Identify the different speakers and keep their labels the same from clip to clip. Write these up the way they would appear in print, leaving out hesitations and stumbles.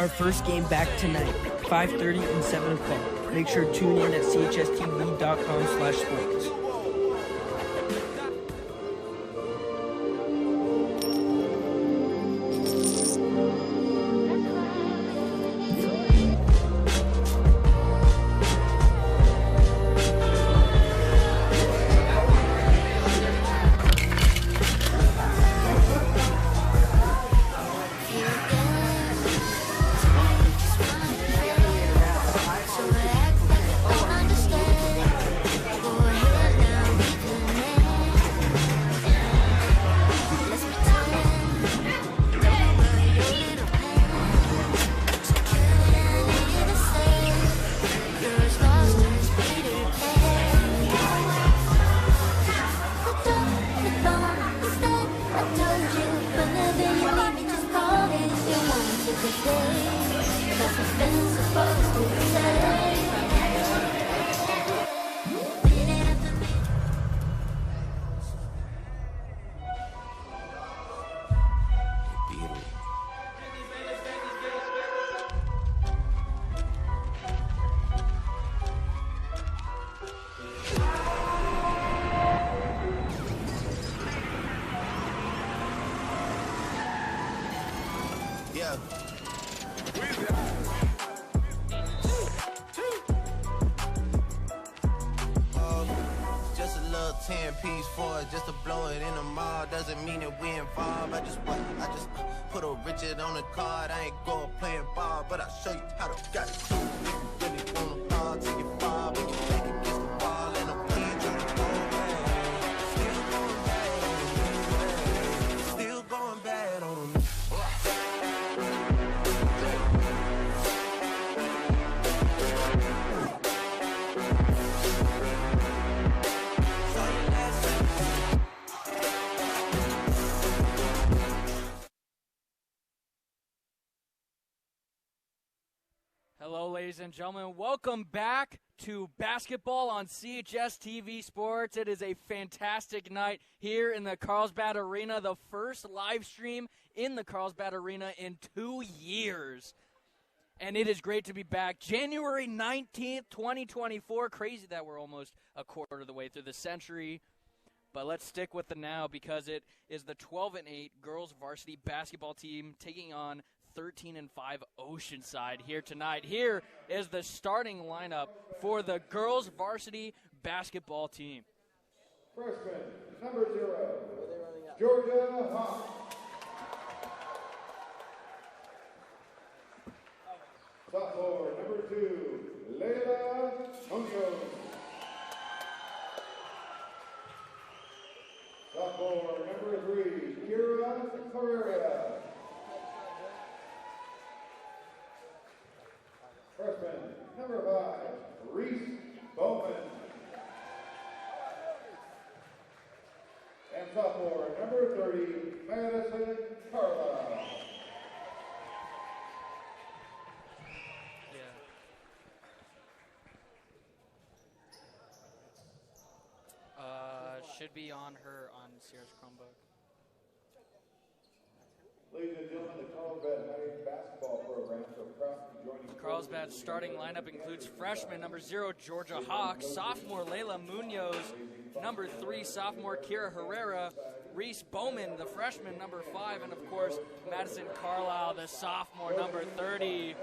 Speaker 1: our first game back tonight, 5:30 and 7 o'clock. Make sure to tune in at chstv.com/sports.
Speaker 2: Just a little 10-piece for it, just to blow it in the mall. Doesn't mean that we involved. I just put a Richard on the card. I ain't going playing ball, but I'll show you how to got it. Really wanna ball till you fall, when you back against the wall and I'm playing you to go bad. Still going bad on them.
Speaker 3: Hello, ladies and gentlemen. Welcome back to basketball on CHS TV Sports. It is a fantastic night here in the Carlsbad Arena, the first live stream in the Carlsbad Arena in 2 years. And it is great to be back. January 19th, 2024. Crazy that we're almost a quarter of the way through the century. But let's stick with the now because it is the 12-8 girls varsity basketball team taking on 13-5 Oceanside here tonight. Here is the starting lineup for the girls varsity basketball team.
Speaker 4: Freshman, number 0, Georgia Hawk. Sophomore, number 2, Layla Munoz. Sophomore, number 3, Kira Herrera. Freshman, number 5, Reese Bowman. And sophomore, number 30, Madison Carla.
Speaker 3: Should be on Sierra's Chromebook.
Speaker 4: Ladies and gentlemen, the Carlsbad High basketball program so proud to be joining.
Speaker 3: Carlsbad's starting lineup includes freshman number 0, Georgia Hawk, sophomore Layla Munoz, number 3, sophomore Kira Herrera, Reese Bowman, the freshman number 5, and of course Madison Carlisle, the sophomore number 30.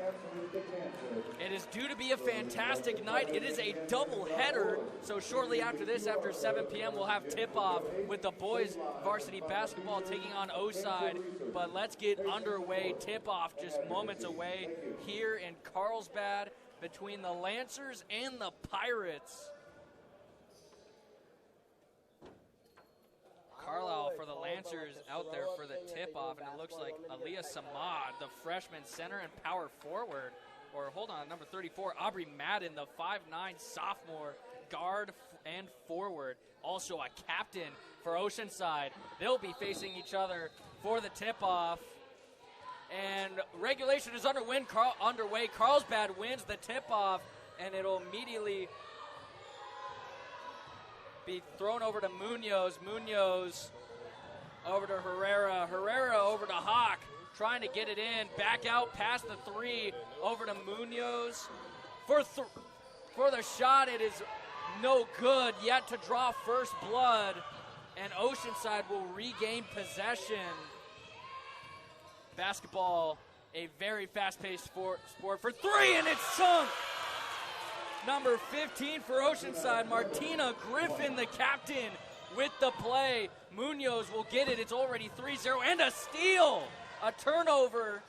Speaker 3: It is due to be a fantastic night. It is a double-header, so shortly after this, after 7 p.m., we'll have tip-off with the boys varsity basketball taking on O-side. But let's get underway. Tip-off just moments away here in Carlsbad between the Lancers and the Pirates. Carlisle for the Lancers out there for the tip-off, and it looks like Aliyah Samad, the freshman center and power forward. Or hold on, number 34, Aubrey Madden, the 5'9 sophomore guard and forward. Also a captain for Oceanside. They'll be facing each other for the tip-off. And regulation is underway. Carlsbad wins the tip-off, and it'll immediately be thrown over to Munoz. Munoz over to Herrera. Herrera over to Hawk. trying to get it in. Back out past the 3 over to Munoz. For the shot, it is no good. Yet to draw first blood. And Oceanside will regain possession. Basketball, a very fast-paced sport for 3, and it's sunk. Number 15 for Oceanside, Martina Griffin, the captain, with the play. Munoz will get it. It's already 3-0, and a steal. A turnover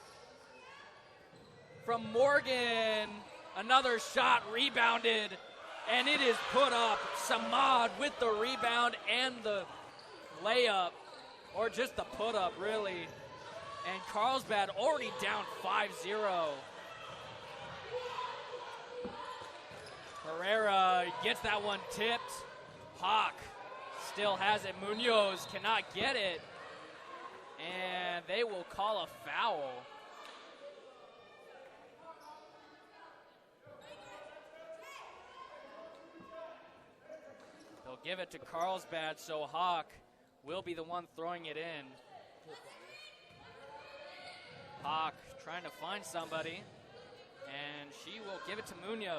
Speaker 3: from Morgan. Another shot rebounded, and it is put up. Samad with the rebound and the layup, or just the put up, really. And Carlsbad already down 5-0. Herrera gets that one tipped. Hawk still has it. Munoz cannot get it. And they will call a foul. They'll give it to Carlsbad, so Hawk will be the one throwing it in. Hawk trying to find somebody, and she will give it to Munoz.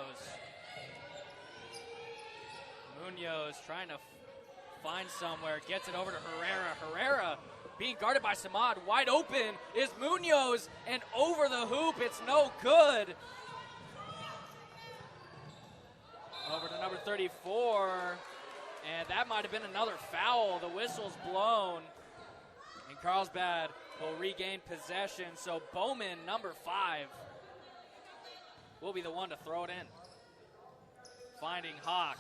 Speaker 3: Munoz trying to find somewhere, gets it over to Herrera. Herrera being guarded by Samad. Wide open is Munoz, and over the hoop, it's no good. Over to number 34, and that might have been another foul. The whistle's blown, and Carlsbad will regain possession. So Bowman, number 5, will be the one to throw it in. Finding Hawk.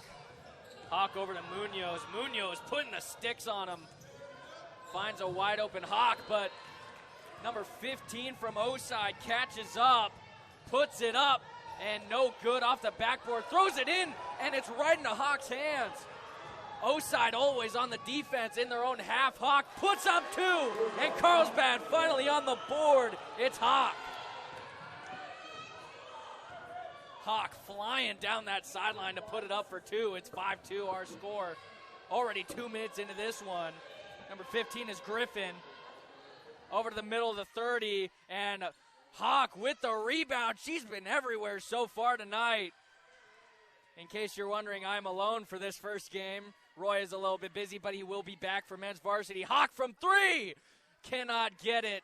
Speaker 3: Hawk over to Munoz. Munoz putting the sticks on him. Finds a wide open Hawk, but number 15 from O-side catches up, puts it up, and no good off the backboard. Throws it in, and it's right into Hawk's hands. O-side always on the defense in their own half. Hawk puts up 2, and Carlsbad finally on the board. It's Hawk. Hawk flying down that sideline to put it up for 2. It's 5-2 our score. Already 2 minutes into this one. Number 15 is Griffin. Over to the middle of the 30, and Hawk with the rebound. She's been everywhere so far tonight. In case you're wondering, I'm alone for this first game. Roy is a little bit busy, but he will be back for men's varsity. Hawk from 3! Cannot get it.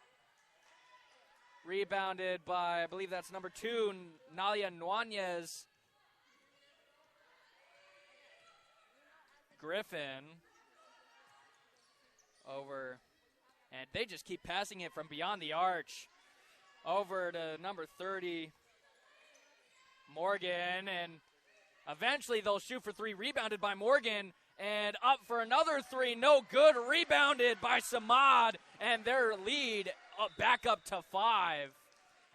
Speaker 3: Rebounded by, I believe that's number 2, Nalia Nuanez. Griffin over, and they just keep passing it from beyond the arch. Over to number 30, Morgan, and eventually they'll shoot for 3, rebounded by Morgan, and up for another 3, no good, rebounded by Samad, and their lead back up to 5.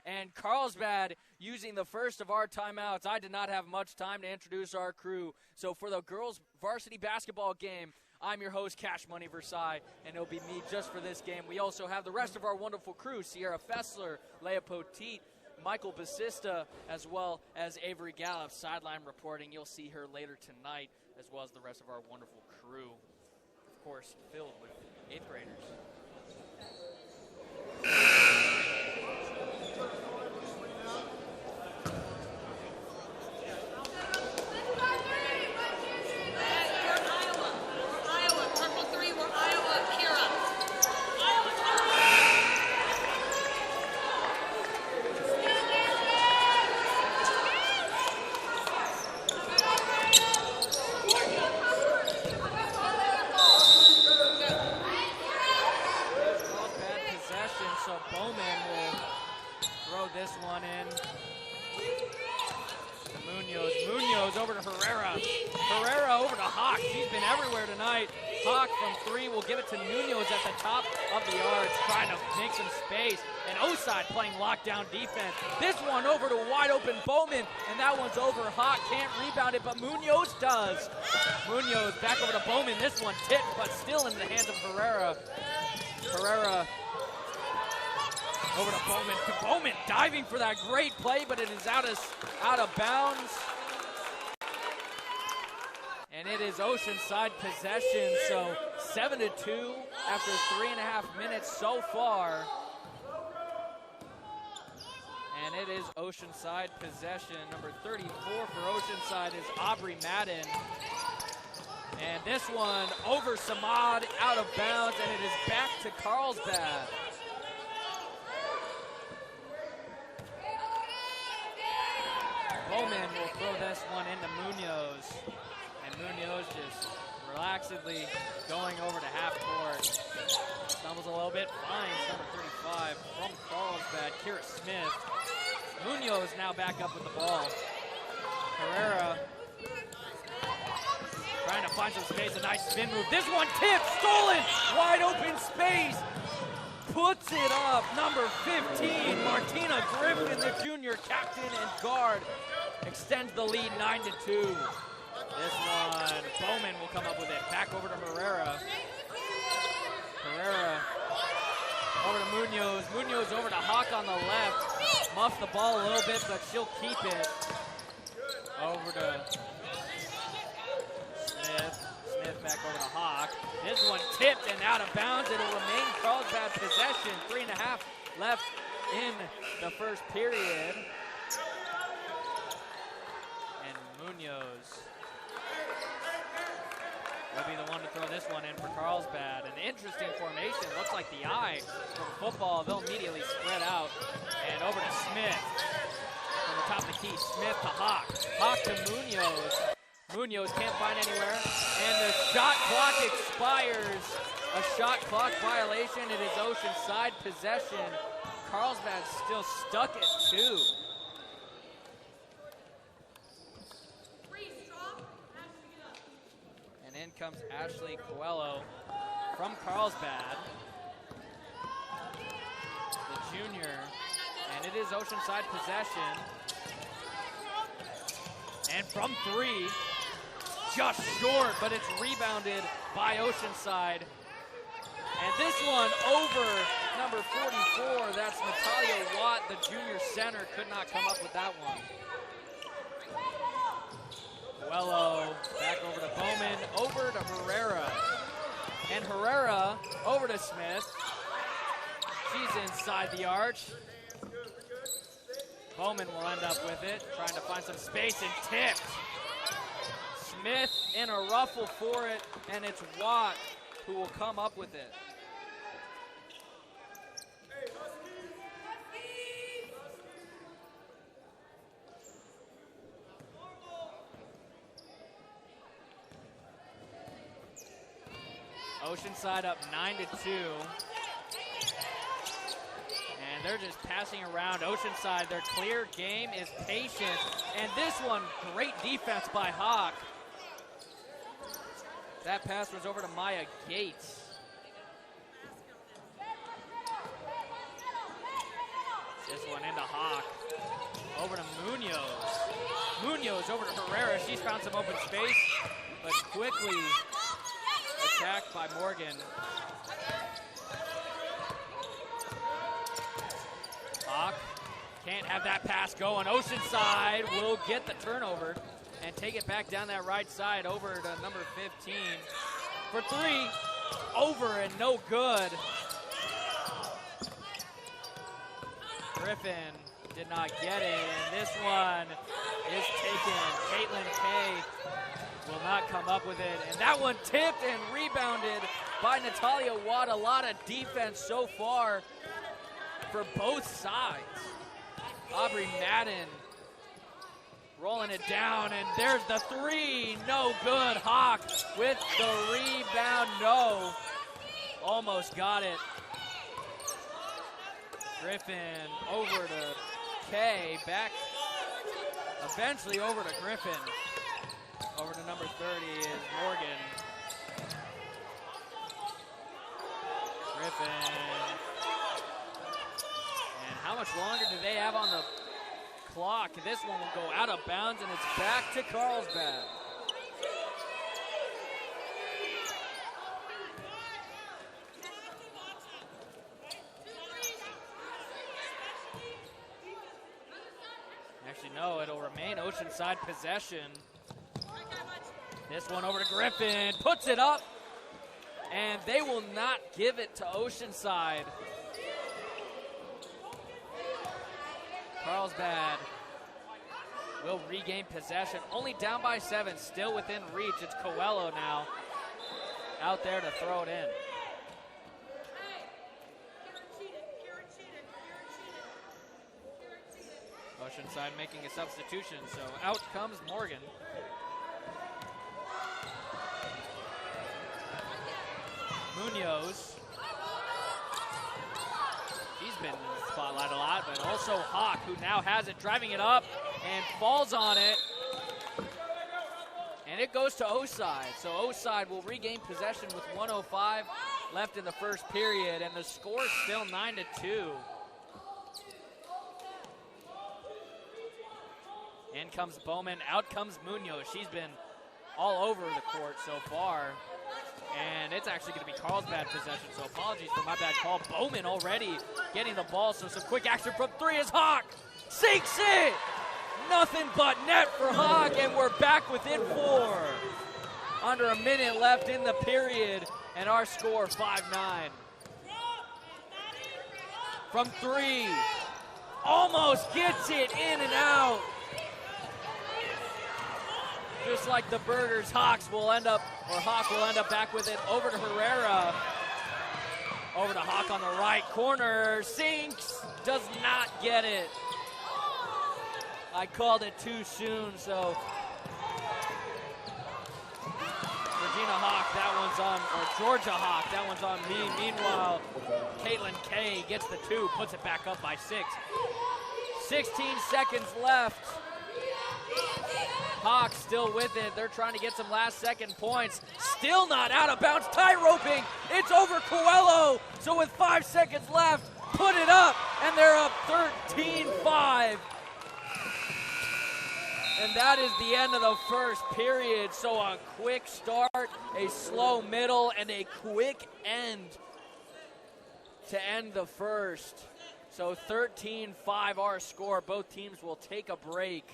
Speaker 3: And Carlsbad using the first of our timeouts. I did not have much time to introduce our crew. So for the girls varsity basketball game, I'm your host, Cash Money Versailles, and it'll be me just for this game. We also have the rest of our wonderful crew, Sierra Fessler, Leah Poteet, Michael Basista, as well as Avery Gallup, sideline reporting. You'll see her later tonight, as well as the rest of our wonderful crew, of course, filled with 8th graders. Lockdown defense. This one over to wide open Bowman, and that one's over. Hawk can't rebound it, but Munoz does. Munoz back over to Bowman. This one tipped, but still in the hands of Herrera. Herrera over to Bowman. Bowman diving for that great play, but it is out of bounds. And it is Oceanside possession, so 7-2 after 3.5 minutes so far. and it is Oceanside possession. Number 34 for Oceanside is Aubrey Madden. And this one over Samad, out of bounds, and it is back to Carlsbad. Bowman will throw this one into Munoz. And Munoz just relaxedly going over to half court. Stumbles a little bit, finds number 35 from Carlsbad, Kira Smith. Munoz now back up with the ball. Herrera trying to find some space, a nice spin move. This one tipped, stolen, wide open space. Puts it up, number 15, Martina Griffin, the junior captain and guard. Extends the lead 9-2. This one, Bowman will come up with it. Back over to Herrera. Herrera over to Munoz. Munoz over to Hawk on the left. Muffs the ball a little bit, but she'll keep it. Over to Smith. Smith back over to Hawk. This one tipped and out of bounds. It'll remain Carlsbad possession. 3.5 left in the first period. And Munoz will be the one to throw this one in for Carlsbad. An interesting formation. Looks like the eye from football. They'll immediately spread out. And over to Smith. From the top of the key, Smith to Hawk. Hawk to Munoz. Munoz can't find anywhere. And the shot clock expires. A shot clock violation. It is Oceanside possession. Carlsbad still stuck at 2. In comes Ashley Coelho from Carlsbad, the junior, and it is Oceanside possession. And from 3, just short, but it's rebounded by Oceanside. And this one over number 44, that's Natalia Watt, the junior center, could not come up with that one. Coelho back over to Bowman, over to Herrera. And Herrera over to Smith. She's inside the arch. Bowman will end up with it, trying to find some space and tipped. Smith in a ruffle for it, and it's Watt who will come up with it. Oceanside up 9-2. And they're just passing around. Oceanside, their clear game is patient. And this one, great defense by Hawk. That pass was over to Maya Gates. This one into Hawk. Over to Munoz. Munoz over to Herrera. She's found some open space, but quickly attacked by Morgan. Hawk can't have that pass going. Oceanside will get the turnover and take it back down that right side over to number 15. For 3, over and no good. Griffin did not get it, and this one is taken. Caitlin Kay will not come up with it. And that one tipped and rebounded by Natalia Watt. A lot of defense so far for both sides. Aubrey Madden rolling it down, and there's the 3. No good. Hawk with the rebound. No. Almost got it. Griffin over to Kay. Back eventually over to Griffin. Over to number 30 is Morgan. Griffin. And how much longer do they have on the clock? This one will go out of bounds, and it's back to Carlsbad. Actually, no, it'll remain Oceanside possession. This one over to Griffin, puts it up, and they will not give it to Oceanside. Carlsbad will regain possession. Only down by 7, still within reach. It's Coelho now out there to throw it in. Oceanside making a substitution, so out comes Morgan. Munoz. He's been in the spotlight a lot, but also Hawk, who now has it, driving it up and falls on it. And it goes to Oside. So Oside will regain possession with 1:05 left in the first period, and the score is still 9-2. In comes Bowman, out comes Munoz. She's been all over the court so far. And it's actually going to be Carlsbad possession, so apologies for my bad call. Bowman already getting the ball, so some quick action from 3 is Hawk. Sinks it! Nothing but net for Hawk, and we're back within 4. Under a minute left in the period, and our score 5-9. From 3, almost gets it in and out. Just like the Burgers, Hawk will end up back with it over to Herrera. Over to Hawk on the right corner. Sinks, does not get it. I called it too soon, so Regina Hawk, that one's on, or Georgia Hawk, that one's on me. Meanwhile, Caitlin Kay gets the 2, puts it back up by 6. 16 seconds left. Hawks still with it. They're trying to get some last-second points. Still not out of bounds. Tie roping. It's over Coelho. So with 5 seconds left, put it up, and they're up 13-5. And that is the end of the first period. So a quick start, a slow middle, and a quick end to end the first. So 13-5 our score. Both teams will take a break.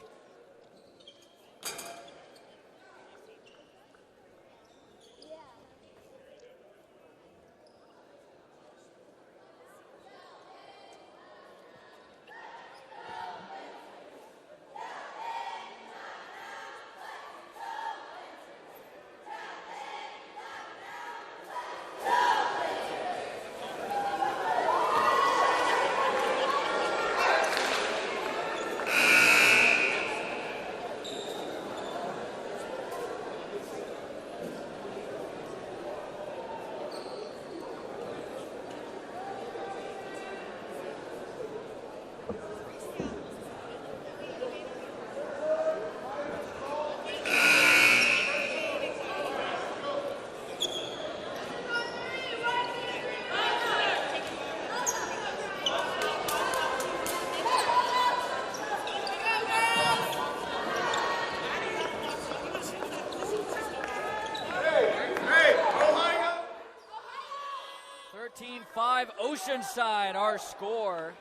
Speaker 3: Oceanside, our score.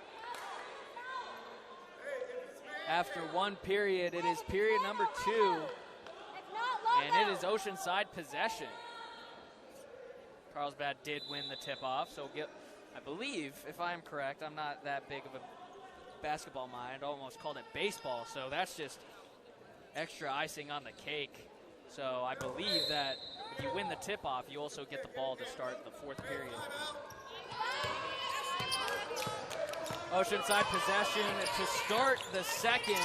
Speaker 3: After one period, it is period number 2, and it is Oceanside possession. Carlsbad did win the tip-off, so I believe, if I'm correct, I'm not that big of a basketball mind, almost called it baseball, so that's just extra icing on the cake. So I believe that if you win the tip-off, you also get the ball to start the 4th period. Oceanside possession to start the second.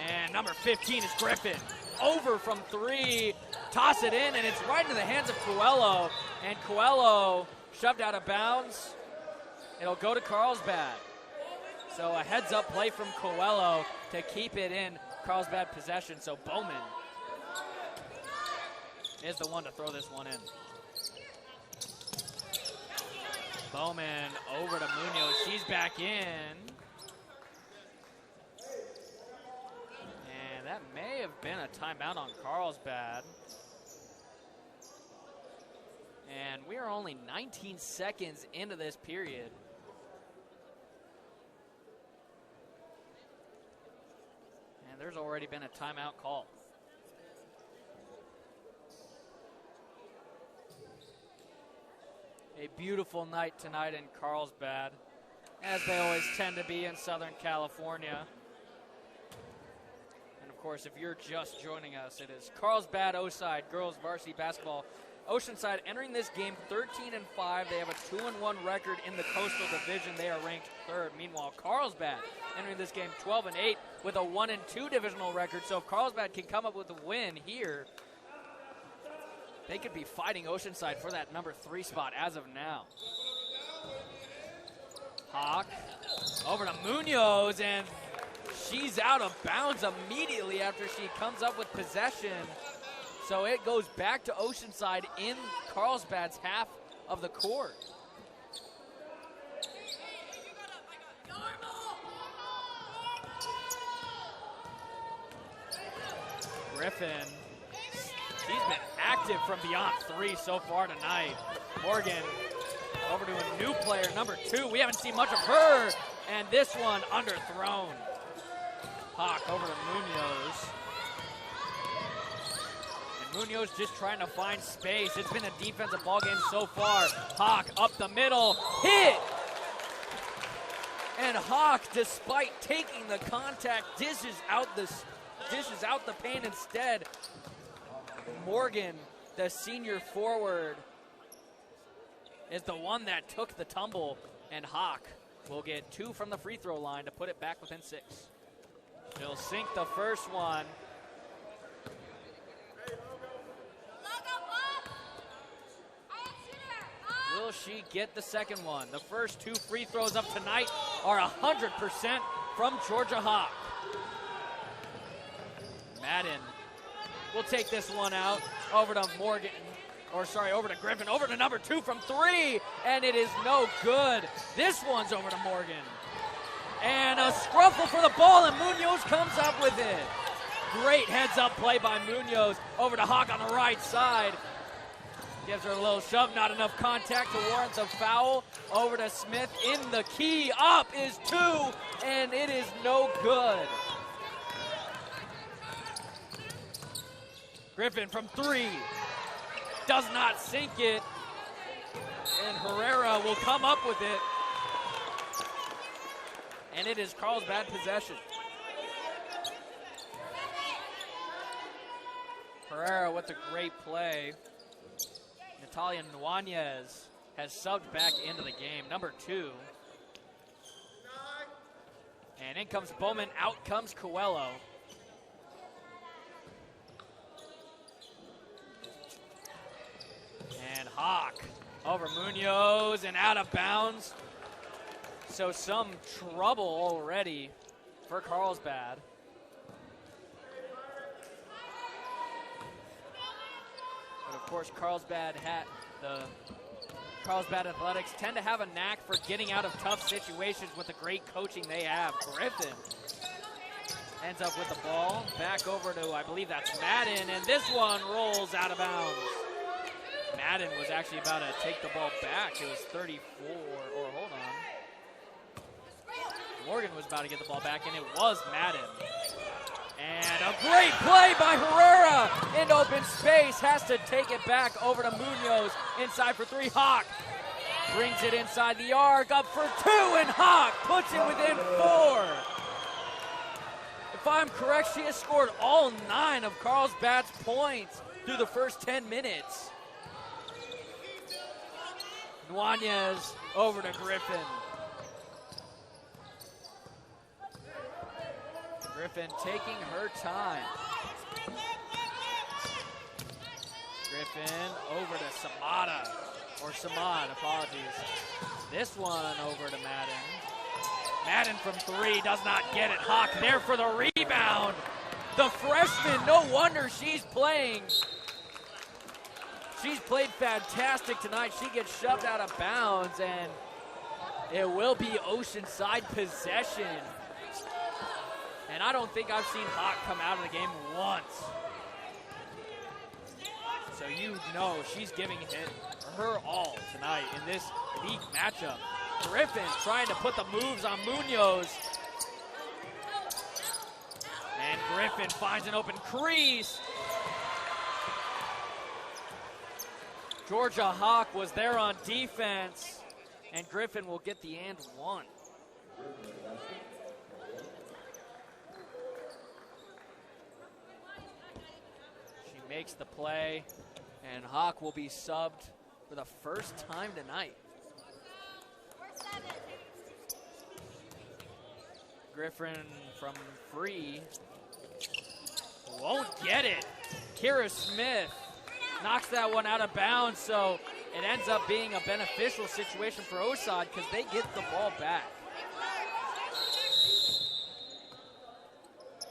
Speaker 3: And number 15 is Griffin. Over from 3. Toss it in, and it's right into the hands of Coelho. And Coelho shoved out of bounds. It'll go to Carlsbad. So a heads-up play from Coelho to keep it in Carlsbad possession. So Bowman is the one to throw this one in. Bowman over to Munoz. She's back in. And that may have been a timeout on Carlsbad. And we are only 19 seconds into this period. And there's already been a timeout call. A beautiful night tonight in Carlsbad. as they always tend to be in Southern California. And of course, if you're just joining us, it is Carlsbad Oside girls varsity basketball. Oceanside entering this game 13-5. They have a 2-1 record in the Coastal Division. They are ranked 3rd. Meanwhile, Carlsbad entering this game 12-8 with a 1-2 divisional record. So if Carlsbad can come up with a win here, they could be fighting Oceanside for that number 3 spot as of now. Hawk over to Munoz, and she's out of bounds immediately after she comes up with possession. So it goes back to Oceanside in Carlsbad's half of the court. Griffin, she's been active from beyond 3 so far tonight. Morgan over to a new player, number 2. We haven't seen much of her, and this one underthrown. Hawk over to Munoz. Munoz just trying to find space. It's been a defensive ball game so far. Hawk up the middle, hit! And Hawk, despite taking the contact, dishes out the paint instead. Morgan, the senior forward, is the one that took the tumble, and Hawk will get 2 from the free throw line to put it back within 6. She'll sink the first one. Will she get the second one? The first 2 free throws of tonight are 100% from Georgia Hawk. Madden will take this one out. Over to Morgan, over to Griffin, over to number 2 from 3, and it is no good. This one's over to Morgan. And a scruffle for the ball, and Munoz comes up with it. Great heads-up play by Munoz. Over to Hawk on the right side. Gives her a little shove, not enough contact to warrant the foul. Over to Smith in the key. Up is 2, and it is no good. Griffin from 3. Does not sink it. And Herrera will come up with it. And it is Carlsbad possession. Herrera with a great play. Natalia Nuanez has subbed back into the game, number 2. And in comes Bowman, out comes Coelho. And Hawk over Munoz and out of bounds. So some trouble already for Carlsbad. But of course, Carlsbad Athletics tend to have a knack for getting out of tough situations with the great coaching they have. Griffin ends up with the ball. Back over to, I believe that's Madden, and this one rolls out of bounds. Madden was actually about to take the ball back. It was 34, or hold on. Morgan was about to get the ball back, and it was Madden. And a great play by Herrera in open space. Has to take it back over to Munoz. Inside for 3, Hawk brings it inside the arc, up for 2, and Hawk puts it within 4. If I'm correct, she has scored all 9 of Carlsbad's points through the first 10 minutes. Nuanez over to Griffin. Griffin taking her time. Griffin over to Samad, apologies. This one over to Madden. Madden from 3 does not get it. Hawk there for the rebound. The freshman, no wonder she's playing. She's played fantastic tonight. She gets shoved out of bounds, and it will be Oceanside possession. And I don't think I've seen Hawk come out of the game once. So you know she's giving her all tonight in this league matchup. Griffin trying to put the moves on Munoz. And Griffin finds an open crease. Georgia Hawk was there on defense, and Griffin will get the and 1. She makes the play, and Hawk will be subbed for the first time tonight. Griffin from free. Won't get it. Kira Smith knocks that one out of bounds, so it ends up being a beneficial situation for Osad because they get the ball back.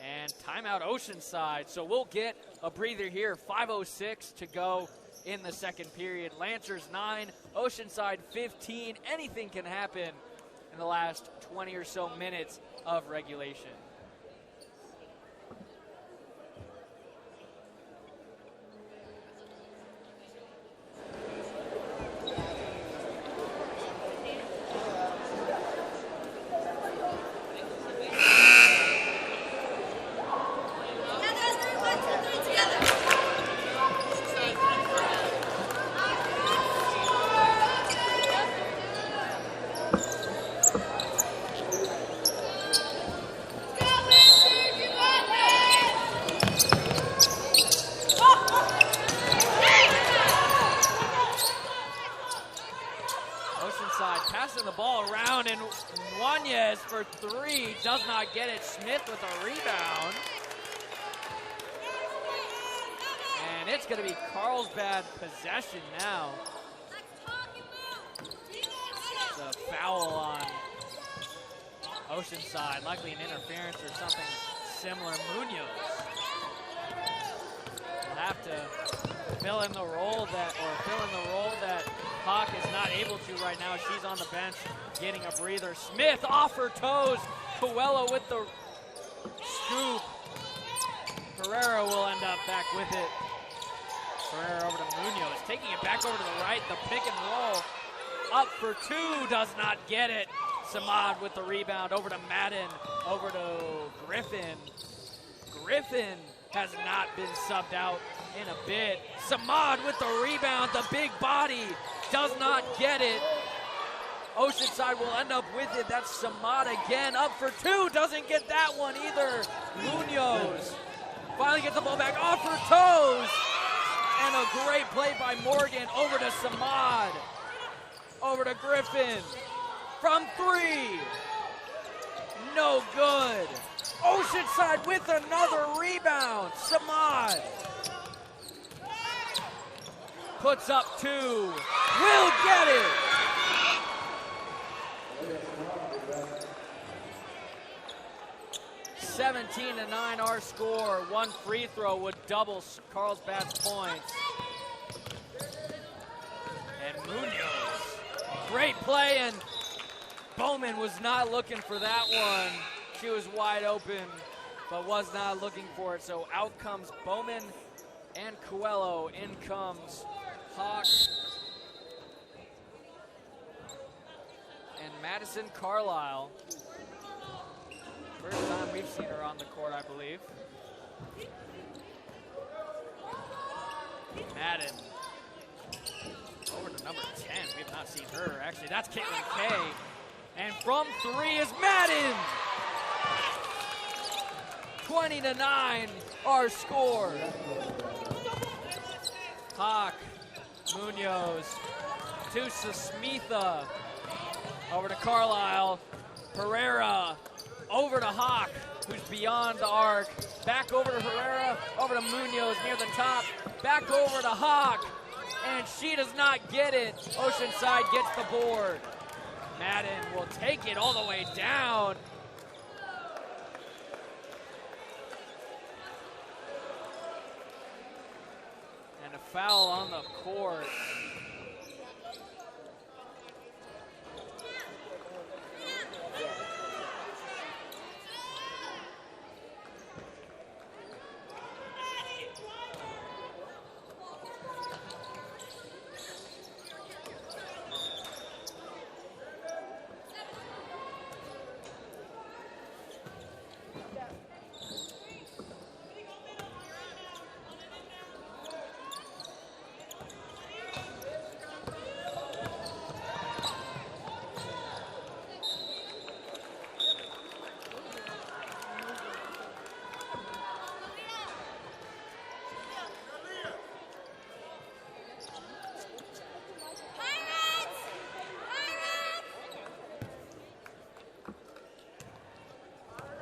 Speaker 3: And timeout Oceanside, so we'll get a breather here. 5:06 to go in the second period. Lancers 9, Oceanside 15. Anything can happen in the last 20 or so minutes of regulation. For three, does not get it. Smith with a rebound. And it's going to be Carlsbad possession now. It's a foul on Oceanside, likely an interference or something similar. Munoz will have to fill in the role that Hawk is not able to right now. She's on the bench getting a breather. Smith off her toes. Coelho with the scoop. Herrera will end up back with it. Herrera over to Munoz, taking it back over to the right. The pick and roll. Up for two, does not get it. Samad with the rebound over to Madden, over to Griffin. Griffin has not been subbed out in a bit. Samad with the rebound, the big body, does not get it. Oceanside will end up with it. That's Samad again, up for two, doesn't get that one either. Munoz finally gets the ball back, off her toes. And a great play by Morgan, over to Samad. Over to Griffin, from three, no good. Oceanside with another rebound. Samad puts up two, will get it. (17-9) our score. One free throw would double Carlsbad's points. And Munoz, great play, and Bowman was not looking for that one. She was wide open, but was not looking for it. So out comes Bowman and Coelho. In comes Hawk and Madison Carlisle. First time we've seen her on the court, I believe. Madden over to number 10. We have not seen her. Actually, that's Caitlin Kay. And from three is Madden. 20-9, our score. Hawk, Munoz, to Smitha. Over to Carlisle. Herrera, over to Hawk, who's beyond the arc. Back over to Herrera, over to Munoz near the top. Back over to Hawk, and she does not get it. Oceanside gets the board. Madden will take it all the way down. And a foul on the court.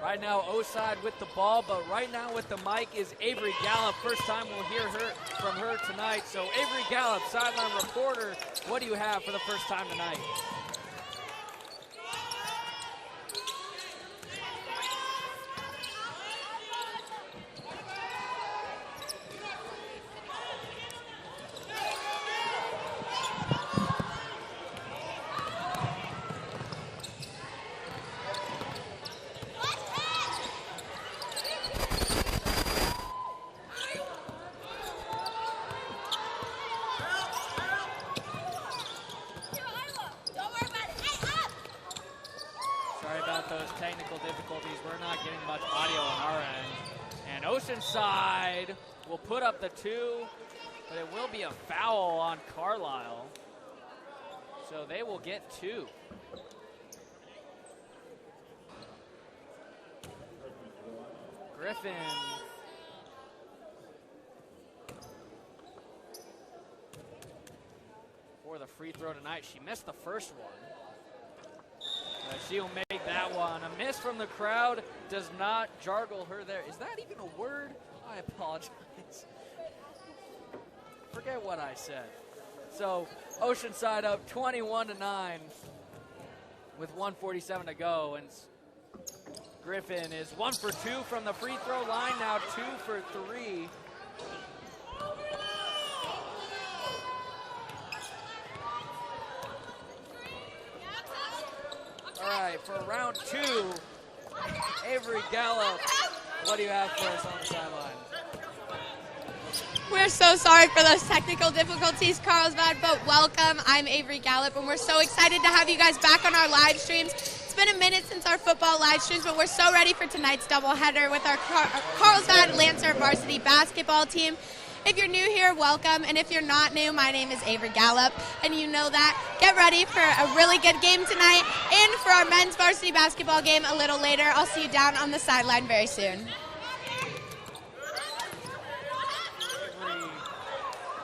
Speaker 3: Right now, O-side with the ball, but right now with the mic is Avery Gallup. First time we'll hear from her tonight. So Avery Gallup, sideline reporter, what do you have for the first time tonight? Side will put up the 2, but it will be a foul on Carlisle. So they will get 2. Griffin. For the free throw tonight, she missed the first one. But she'll make that one. A miss from the crowd does not jargle her there. Is that even a word? I apologize. Forget what I said. So Oceanside up 21-9 with 1:47 to go. And Griffin is 1 for 2 from the free throw line, now 2 for 3. All right, for round 2, Avery Gallup, what do you have for us on the sideline?
Speaker 5: We're so sorry for those technical difficulties, Carlsbad, but welcome. I'm Avery Gallup, and we're so excited to have you guys back on our live streams. It's been a minute since our football live streams, but we're so ready for tonight's doubleheader with our Carlsbad Lancer varsity basketball team. If you're new here, welcome, and if you're not new, my name is Avery Gallup, and you know that. Get ready for a really good game tonight, and for our men's varsity basketball game a little later. I'll see you down on the sideline very soon.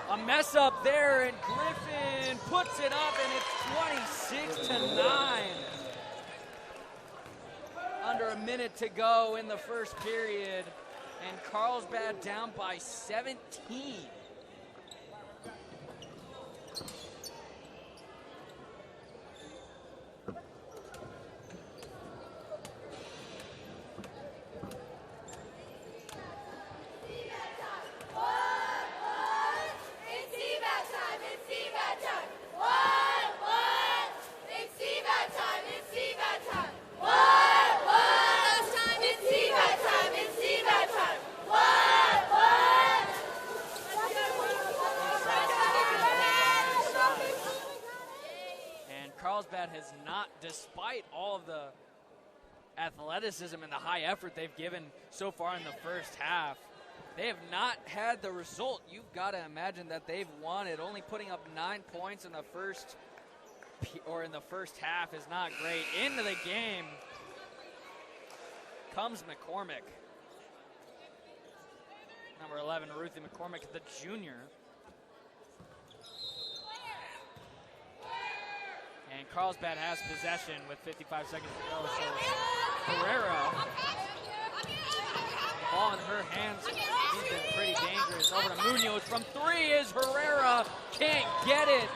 Speaker 3: A mess up there, and Griffin puts it up, and it's 26-9. Under a minute to go in the first period. And Carlsbad down by 17. Carlsbad has not, despite all of the athleticism and the high effort they've given so far in the first half, they have not had the result you've got to imagine that they've wanted. Only putting up 9 points in the first half is not great. Into the game comes McCormick. Number 11, Ruthie McCormick, the junior. And Carlsbad has possession with 55 seconds to go. So Herrera, the ball in her hands, she's been pretty dangerous. Over to Munoz from 3 is Herrera, can't get it.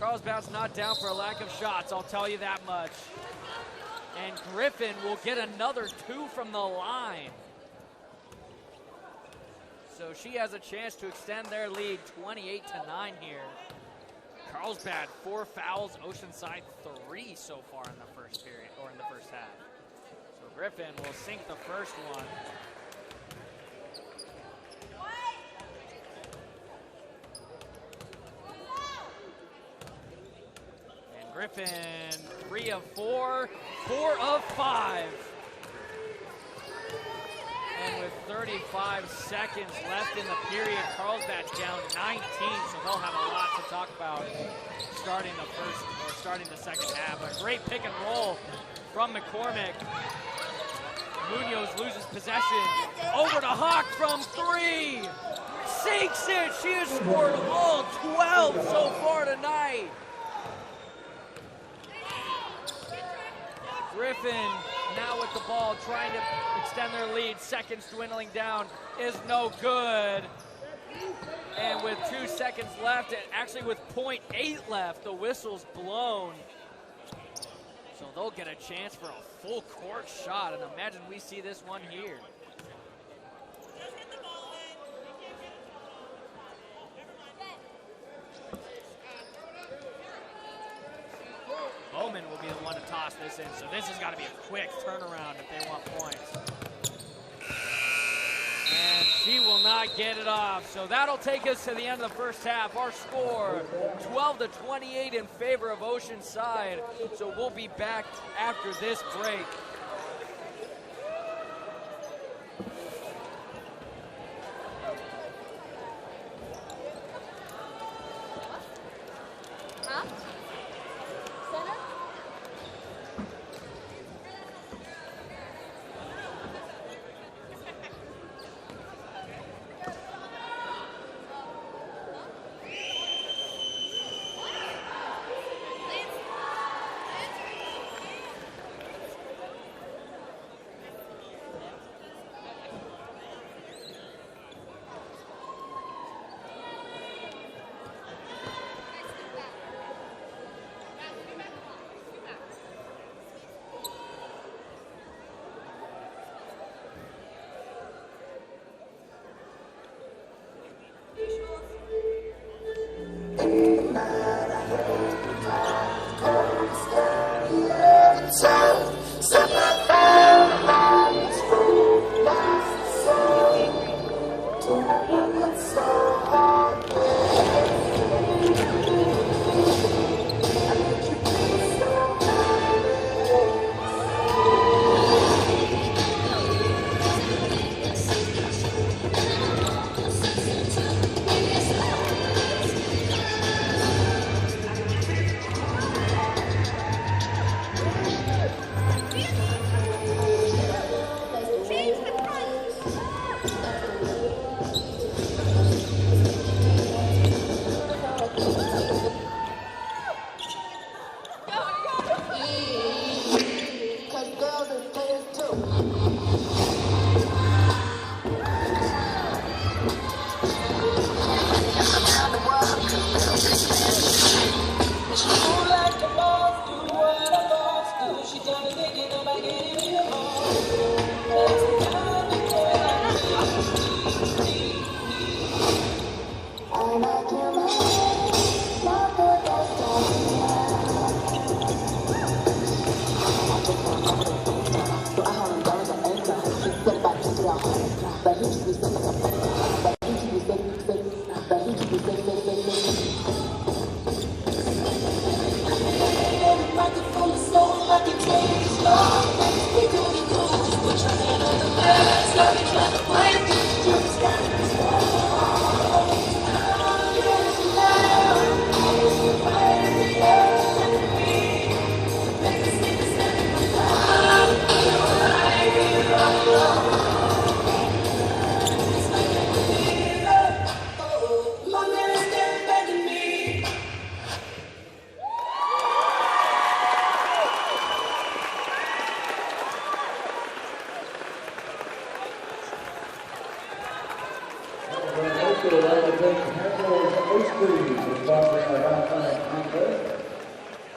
Speaker 3: Carlsbad's not down for a lack of shots, I'll tell you that much. And Griffin will get another 2 from the line. So she has a chance to extend their lead 28-9 here. Carlsbad 4 fouls, Oceanside 3 so far in the first period, or in the first half. So Griffin will sink the first one. And Griffin 3 of 4, 4 of 5. And with 35 seconds left in the period, Carlsbad's down 19, so they'll have a lot to talk about starting the second half. A great pick and roll from McCormick. Munoz loses possession. Over to Hawk from 3. Sinks it. She has scored all 12 so far tonight. Griffin Griffin now with the ball, trying to extend their lead. Seconds dwindling down is no good. And with 2 seconds left, and actually with 0.8 left, the whistle's blown. So they'll get a chance for a full court shot, and imagine we see this one here. Bowman will be the one to toss this in, so this has got to be a quick turnaround if they want points. And she will not get it off. So that'll take us to the end of the first half. Our score, 12-28 in favor of Oceanside. So we'll be back after this break.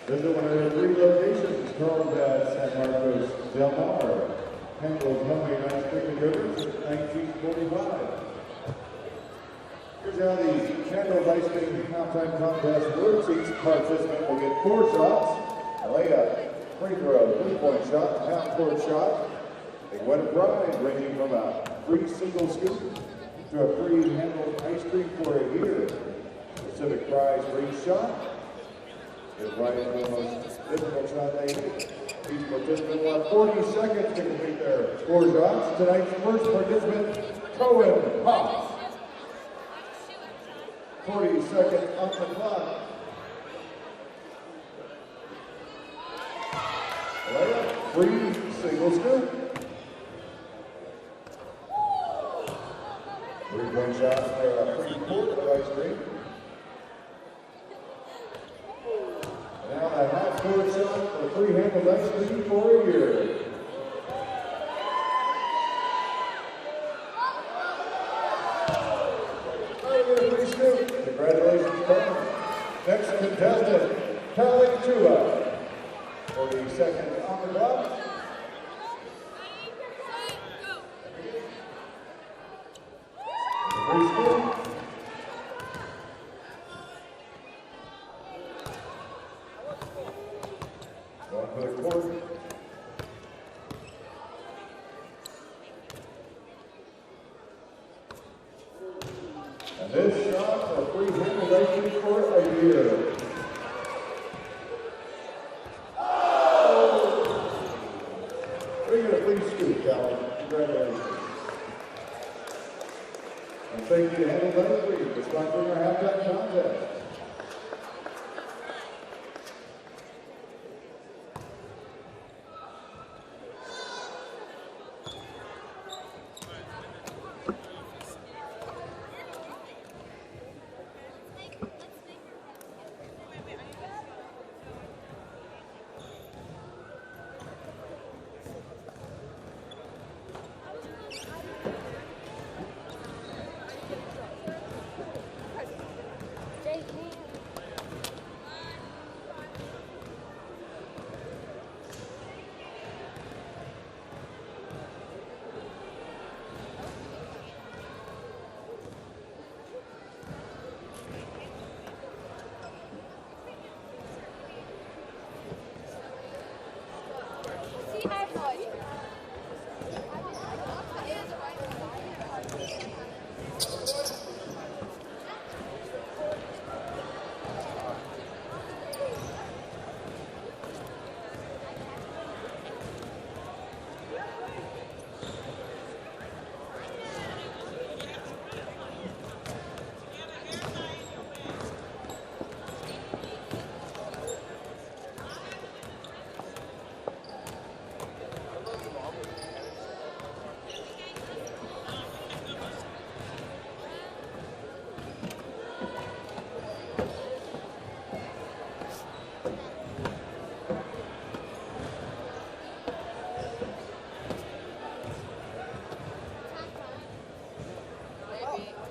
Speaker 4: Visit one of their 3 locations, Carlsbad, San Marcos, Del Mar. Penguins homemade ice cream and yogurt since 1945. Here's how the Candles Ice Cream Halftime Contest works. Each participant will get 4 shots, a layup, free throw, 3-point shot, half-court shot. They win a prize ranging from a free single scoop to a free handled ice cream for a year. Specific prize for each shot. The prize for the most difficult shot they hit. Each participant will have 40 seconds to complete their 4 shots. Tonight's first participant, Cohen Hoff. 40 seconds on the clock. Layup, free single scoop. 3-point shot for a free quart of ice cream. Now a half-court shot for free handles ice cream for a year. Congratulations, Carmen. Next contestant, Kelly Chua, for the second honor block. Preschool. Going for the court. And this shot for free handle for a year. Bring it a free scoop, Callie. Congratulations. And thank you to Handle Ice Cream for sponsoring our halftime contest.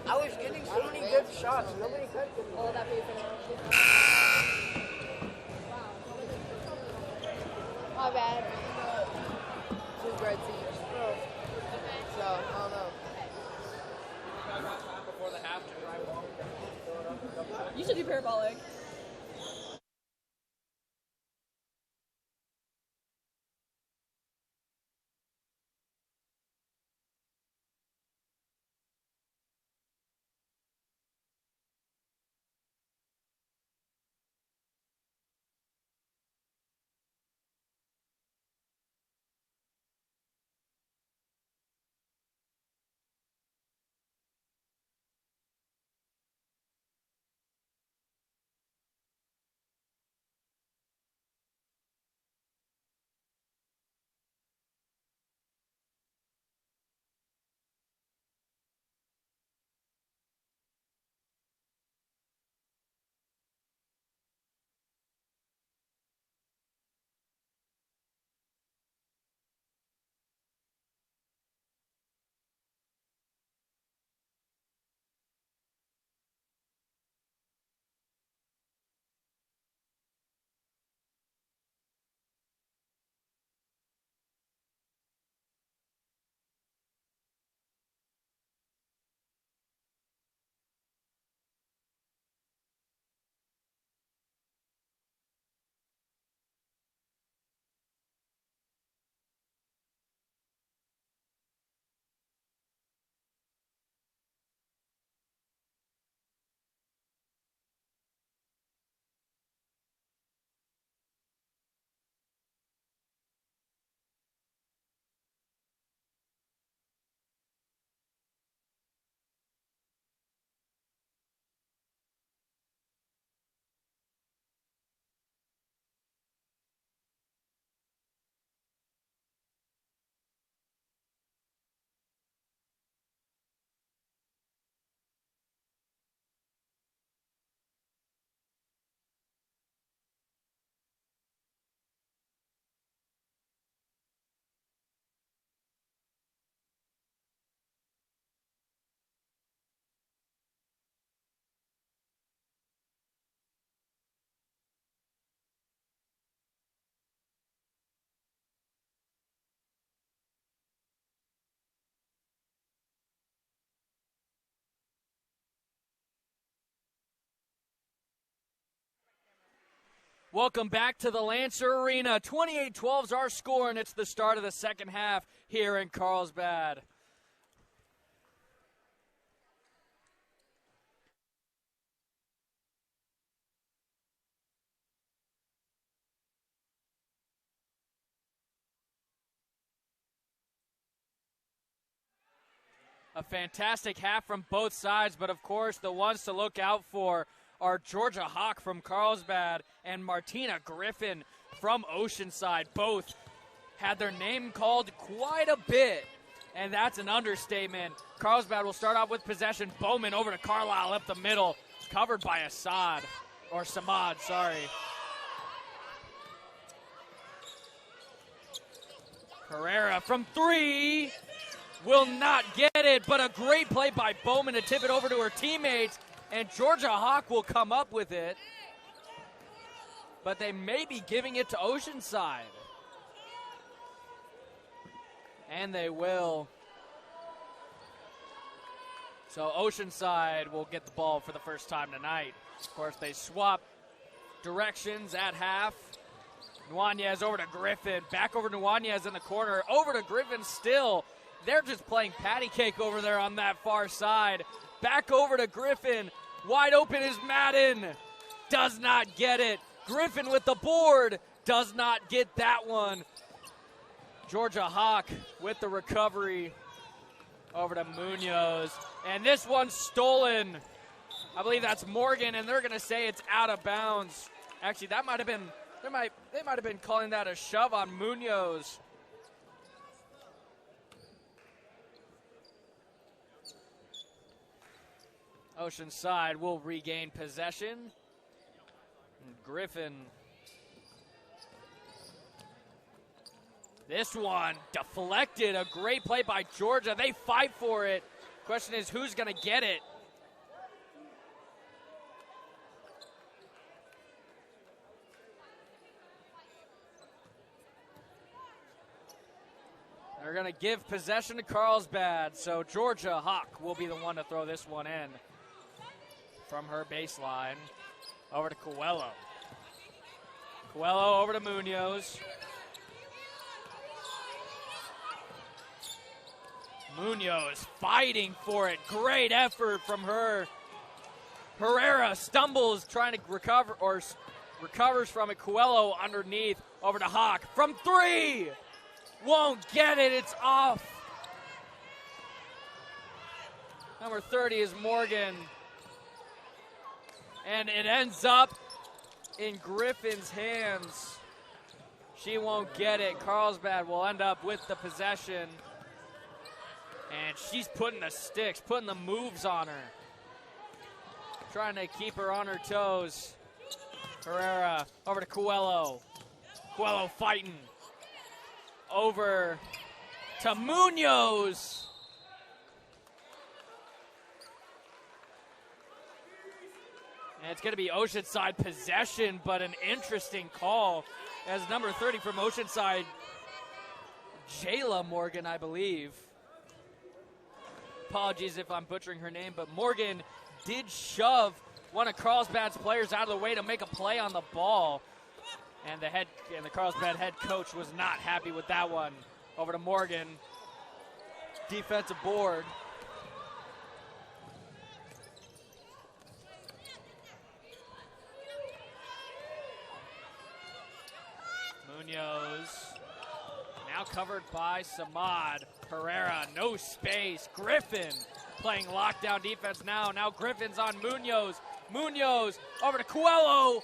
Speaker 6: I was getting so many good shots. Nobody kept them. Oh, that paper now.
Speaker 5: My bad.
Speaker 6: Two bread teams. So, I don't know.
Speaker 3: Before the half to drive home.
Speaker 6: You should do parabolic.
Speaker 3: Welcome back to the Lancer Arena. 28-12 is our score, and it's the start of the second half here in Carlsbad. A fantastic half from both sides, but of course the ones to look out for are Georgia Hawk from Carlsbad and Martina Griffin from Oceanside. Both had their name called quite a bit, and that's an understatement. Carlsbad will start off with possession. Bowman over to Carlisle up the middle, covered by Samad, sorry. Herrera from three. Will not get it, but a great play by Bowman to tip it over to her teammates, and Georgia Hawk will come up with it. But they may be giving it to Oceanside. And they will. So Oceanside will get the ball for the first time tonight. Of course, they swap directions at half. Nuanez over to Griffin. Back over to Nuanez in the corner. Over to Griffin still. They're just playing patty cake over there on that far side. Back over to Griffin. Wide open is Madden. Does not get it. Griffin with the board. Does not get that one. Georgia Hawk with the recovery. Over to Munoz. And this one's stolen. I believe that's Morgan, and they're going to say it's out of bounds. Actually, that might have been, they might have been calling that a shove on Munoz. Oceanside will regain possession. Griffin. This one deflected. A great play by Georgia. They fight for it. Question is, who's going to get it? They're going to give possession to Carlsbad, so Georgia Hawk will be the one to throw this one in. From her baseline, over to Coelho. Coelho over to Munoz. Munoz fighting for it. Great effort from her. Herrera stumbles trying to recover, or recovers from it. Coelho underneath, over to Hawk. From three! Won't get it, it's off. Number 30 is Morgan. And it ends up in Griffin's hands. She won't get it. Carlsbad will end up with the possession. And she's putting the sticks, putting the moves on her. Trying to keep her on her toes. Herrera over to Coelho. Coelho fighting. Over to Munoz. And it's going to be Oceanside possession, but an interesting call as number 30 from Oceanside, Jayla Morgan, I believe. Apologies if I'm butchering her name, but Morgan did shove one of Carlsbad's players out of the way to make a play on the ball. And the Carlsbad head coach was not happy with that one. Over to Morgan. Defensive board. Munoz. Now covered by Samad. Herrera, no space. Griffin playing lockdown defense now. Now Griffin's on Munoz. Munoz over to Coelho.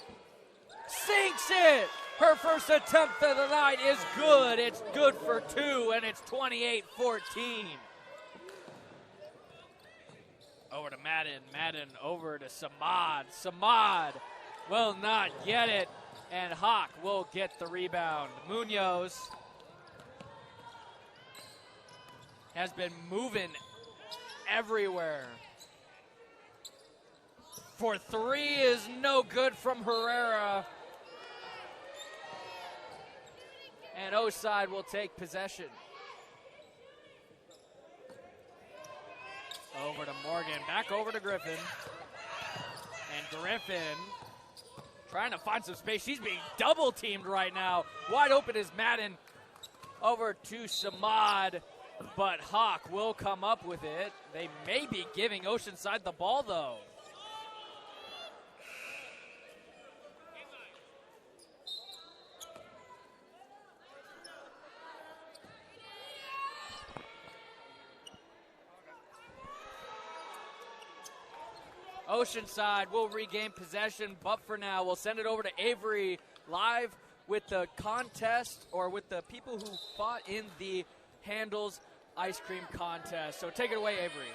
Speaker 3: Sinks it. Her first attempt of the night is good. It's good for two, and it's 28-14. Over to Madden. Madden over to Samad. Samad will not get it, and Hawk will get the rebound. Munoz has been moving everywhere. For three is no good from Herrera. And Oceanside will take possession. Over to Morgan, back over to Griffin. And Griffin trying to find some space. She's being double teamed right now. Wide open is Madden over to Samad, but Hawk will come up with it. They may be giving Oceanside the ball, though. Oceanside will regain possession, but for now, we'll send it over to Avery live with the contest, or with the people who fought in the Handles ice cream contest. So take it away, Avery.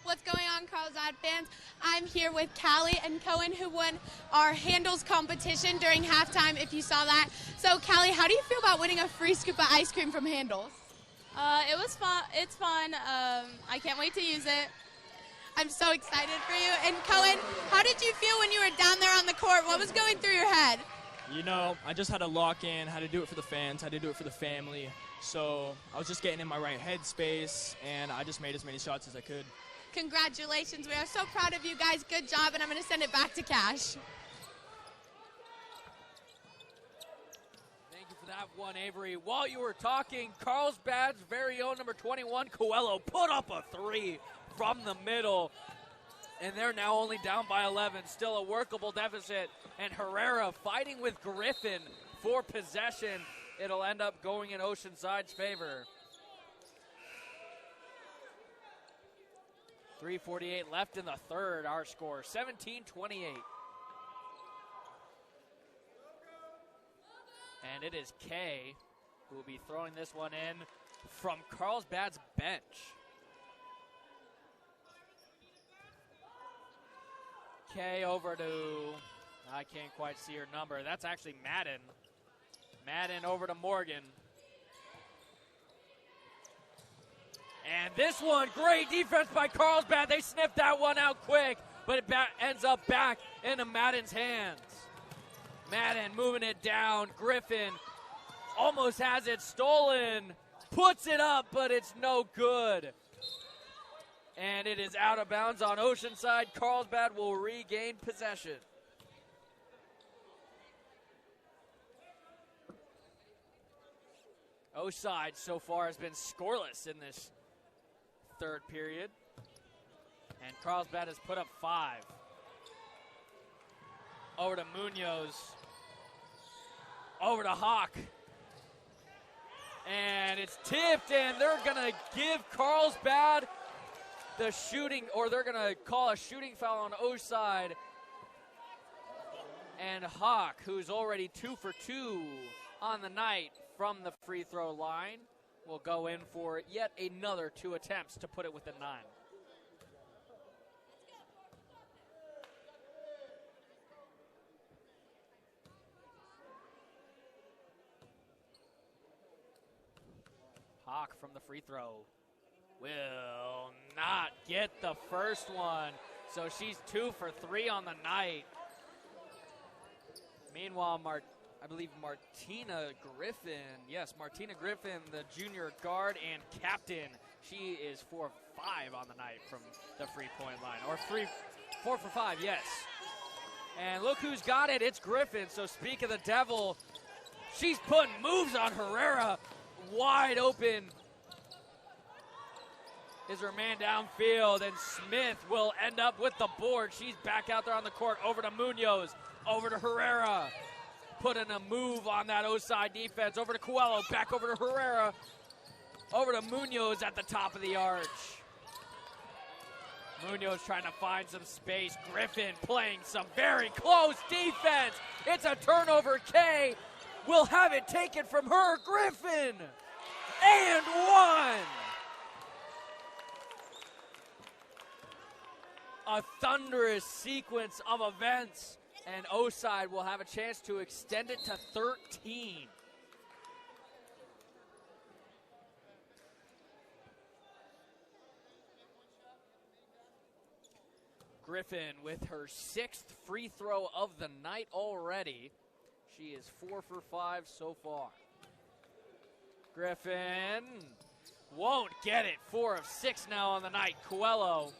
Speaker 5: What's going on, Carlsbad fans? I'm here with Callie and Cohen, who won our Handles competition during halftime, if you saw that. So, Callie, how do you feel about winning a free scoop of ice cream from Handles?
Speaker 7: It was fun. It's fun. I can't wait to use it.
Speaker 5: I'm so excited for you. And Cohen, how did you feel when you were down there on the court? What was going through your head?
Speaker 8: You know, I just had to lock in, had to do it for the fans, had to do it for the family. So I was just getting in my right headspace, and I just made as many shots as I could.
Speaker 5: Congratulations. We are so proud of you guys. Good job, and I'm going to send it back to Cash.
Speaker 3: Thank you for that one, Avery. While you were talking, Carlsbad's very own number 21, Coelho, put up a three from the middle, and they're now only down by 11. Still a workable deficit, and Herrera fighting with Griffin for possession. It'll end up going in Oceanside's favor. 3:48 left in the third. Our score, 17-28. And it is Kay who will be throwing this one in from Carlsbad's bench. Kay over to, I can't quite see her number. That's actually Madden. Madden over to Morgan. And this one, great defense by Carlsbad. They sniffed that one out quick, but it ends up back into Madden's hands. Madden moving it down. Griffin almost has it stolen. Puts it up, but it's no good. And it is out of bounds on Oceanside. Carlsbad will regain possession. Oceanside so far has been scoreless in this third period. And Carlsbad has put up 5. Over to Munoz. Over to Hawk. And it's tipped, and they're going to give Carlsbad the shooting, or they're going to call a shooting foul on Oceanside. And Hawk, who's already 2 for 2 on the night from the free throw line, will go in for yet another 2 attempts to put it within 9. Hawk from the free throw will not get the first one. So she's 2 for 3 on the night. Meanwhile, I believe Martina Griffin, Martina Griffin, the junior guard and captain, she is 4 for 5 on the night from the free-point line. Or 4 for 5, yes. And look who's got it, it's Griffin. So speak of the devil, she's putting moves on Herrera. Wide open is her man downfield, and Smith will end up with the board. She's back out there on the court. Over to Munoz, over to Herrera. Putting a move on that Oceanside defense. Over to Coelho, back over to Herrera. Over to Munoz at the top of the arch. Munoz trying to find some space. Griffin playing some very close defense. It's a turnover. Kay will have it taken from her. Griffin, and 1. A thunderous sequence of events, and Oceanside will have a chance to extend it to 13. Griffin with her 6th free throw of the night already. She is 4 for 5 so far. Griffin won't get it. 4 of 6 now on the night. Coelho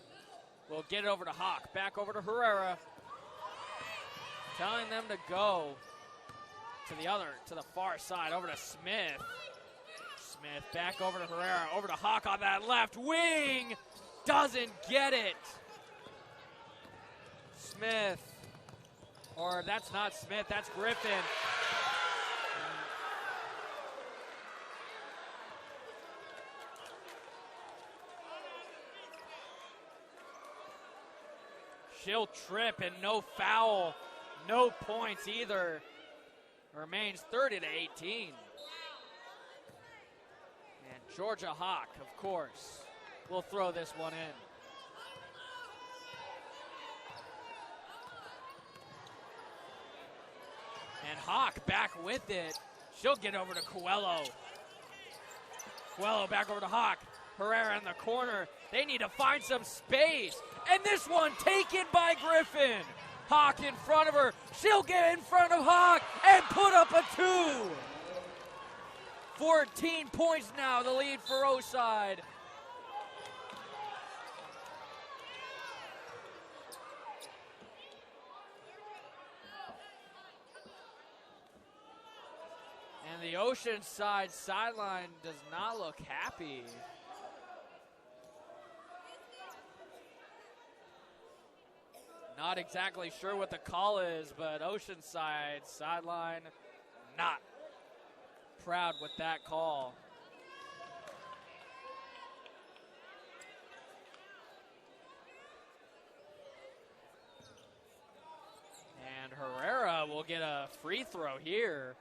Speaker 3: will get it over to Hawk. Back over to Herrera. telling them to go to the far side, over to Smith. Smith back over to Herrera, over to Hawk on that left wing. Doesn't get it. Smith, or that's not Smith, that's Griffin. She'll trip and no foul, no points either. Remains 30-18. And Georgia Hawk, of course, will throw this one in. And Hawk back with it. She'll get over to Coelho. Coelho back over to Hawk. Herrera in the corner. They need to find some space. And this one taken by Griffin. Hawk in front of her. She'll get in front of Hawk and put up a 2. 14 points now, the lead for O-side. And the Oceanside sideline does not look happy. Not exactly sure what the call is, but Oceanside sideline not proud with that call. And Herrera will get a free throw here.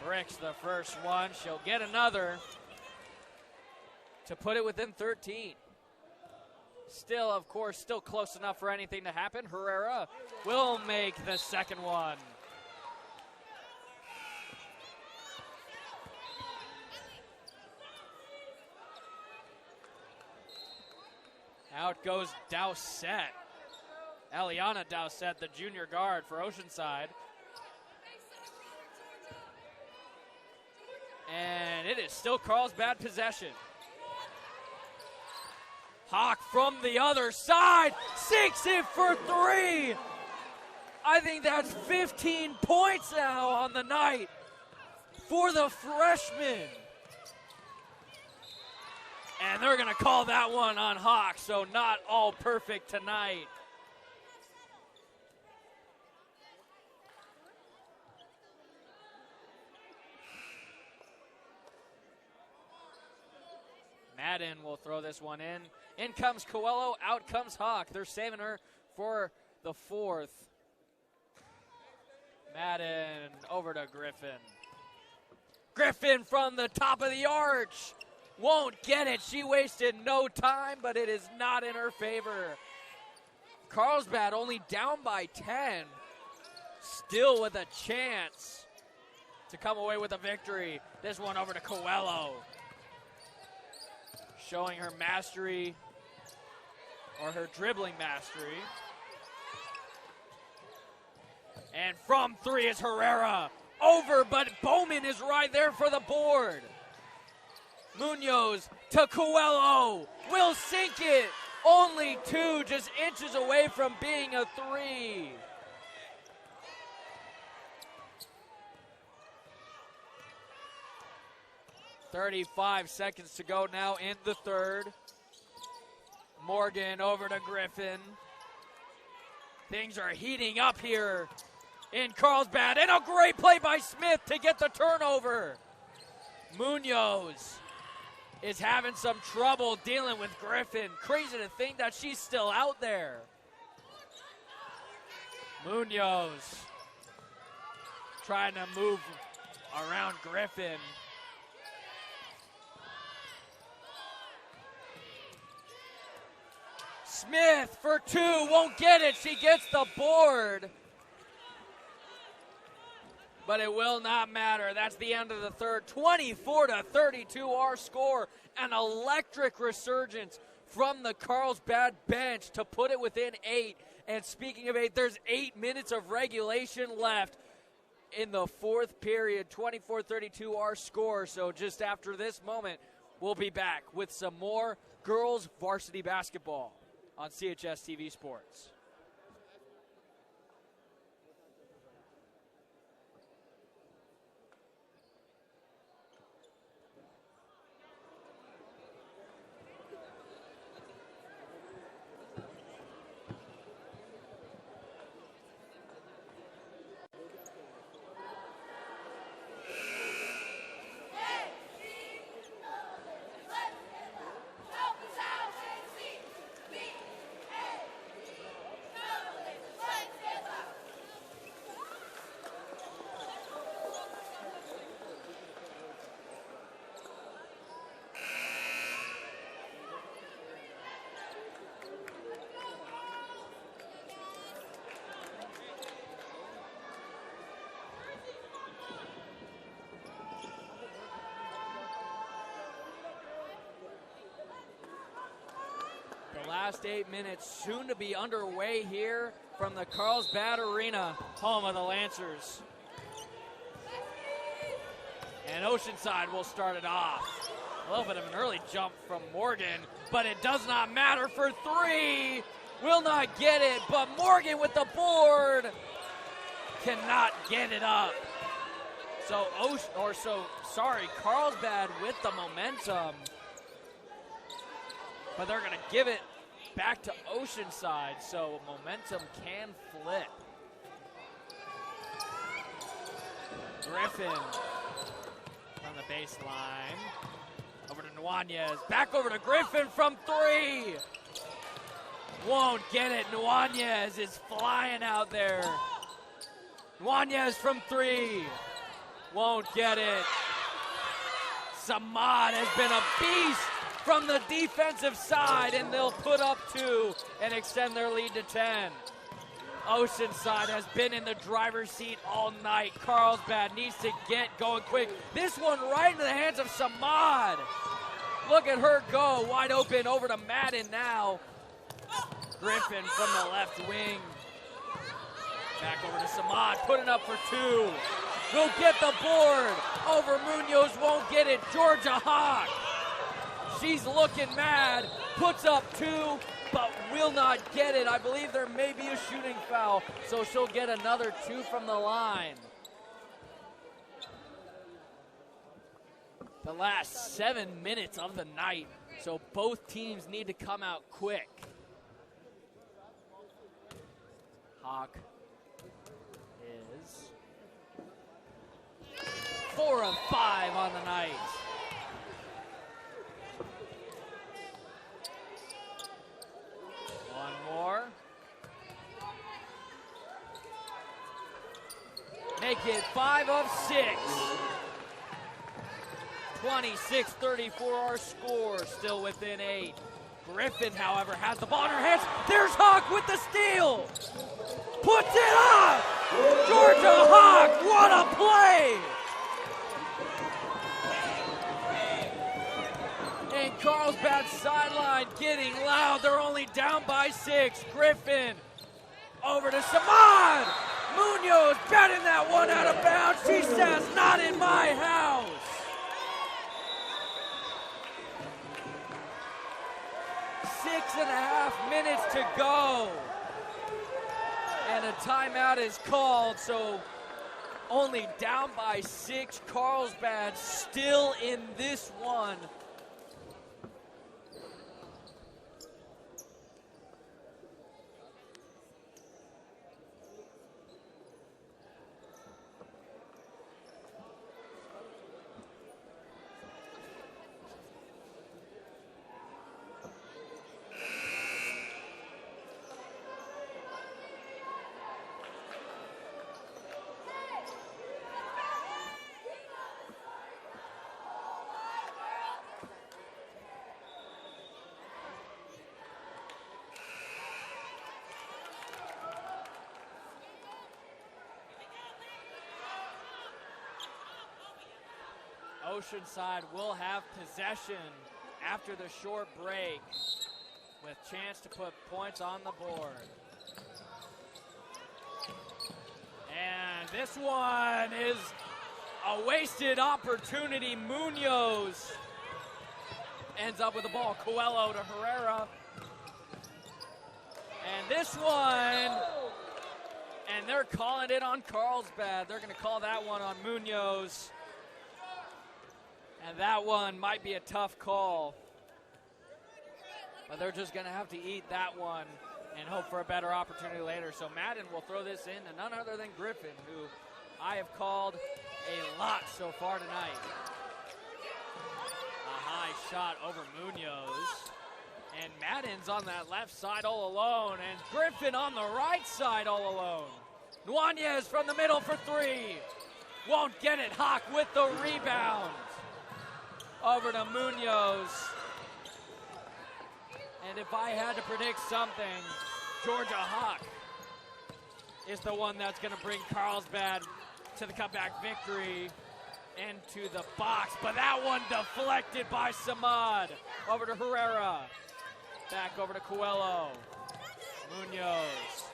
Speaker 3: Bricks the first one. She'll get another to put it within 13. Still, of course, still close enough for anything to happen. Herrera will make the second one. Out goes Dowsett. Eliana Dowsett, the junior guard for Oceanside. And it is still Carlsbad possession. Hawk from the other side, sinks it for 3. I think that's 15 points now on the night for the freshman. And they're going to call that one on Hawk, so not all perfect tonight. Madden will throw this one in. In comes Coelho, out comes Hawk. They're saving her for the fourth. Madden over to Griffin. Griffin from the top of the arch. Won't get it. She wasted no time, but it is not in her favor. Carlsbad only down by 10. Still with a chance to come away with a victory. This one over to Coelho. Showing her mastery, or her dribbling mastery. And from 3 is Herrera. Over, but Bowman is right there for the board. Munoz to Coelho. Will sink it. Only 2, just inches away from being a 3. .35 seconds to go now in the third. Morgan over to Griffin. Things are heating up here in Carlsbad. And a great play by Smith to get the turnover. Munoz is having some trouble dealing with Griffin. Crazy to think that she's still out there. Munoz trying to move around Griffin. Smith for 2, won't get it. She gets the board. But it will not matter. That's the end of the third. 24-32 our score. An electric resurgence from the Carlsbad bench to put it within 8. And speaking of 8, there's 8 minutes of regulation left in the fourth period. 24-32 our score. So just after this moment, we'll be back with some more girls varsity basketball on CHS TV Sports. last 8 minutes soon to be underway here from the Carlsbad Arena, home of the Lancers. And Oceanside will start it off. A little bit of an early jump from Morgan, but it does not matter for three. Will not get it, but Morgan with the board cannot get it up. Carlsbad with the momentum. But they're going to give it back to Oceanside, so momentum can flip. Griffin on the baseline. Over to Nuanez. Back over to Griffin from three. Won't get it. Nuanez is flying out there. Nuanez from three. Won't get it. Samad has been a beast from the defensive side, and they'll put up 2 and extend their lead to 10. Oceanside has been in the driver's seat all night. Carlsbad needs to get going quick. This one right into the hands of Samad. Look at her go, wide open over to Madden now. Griffin from the left wing. Back over to Samad, putting up for 2. Will get the board. Over Munoz, won't get it. Georgia Hawk. She's looking mad, puts up 2, but will not get it. I believe there may be a shooting foul, so she'll get another 2 from the line. The last 7 minutes of the night, so both teams need to come out quick. Hawk is 4 of 5 on the night. More. Make it 5 of 6. 26-34 our score, still within 8. Griffin, however, has the ball in her hands. There's Hawk with the steal. Puts it up. Georgia Hawk, what a play. And Carlsbad sideline getting loud. They're only down by 6. Griffin over to Samad. Munoz batting that one out of bounds. She says, not in my house. Six and a half minutes to go. And a timeout is called, so only down by 6. Carlsbad still in this one. Oceanside will have possession after the short break with chance to put points on the board. And this one is a wasted opportunity. Munoz ends up with the ball. Coelho to Herrera. And this one, and they're calling it on Carlsbad. They're going to call that one on Munoz. And that one might be a tough call. But they're just going to have to eat that one and hope for a better opportunity later. So Madden will throw this in to none other than Griffin, who I have called a lot so far tonight. A high shot over Munoz. And Madden's on that left side all alone. And Griffin on the right side all alone. Nuanez from the middle for 3. Won't get it. Hawk with the rebound. Over to Munoz. And if I had to predict something, Georgia Hawk is the one that's going to bring Carlsbad to the comeback victory into the box. But that one deflected by Samad. Over to Herrera. Back over to Coelho. Munoz.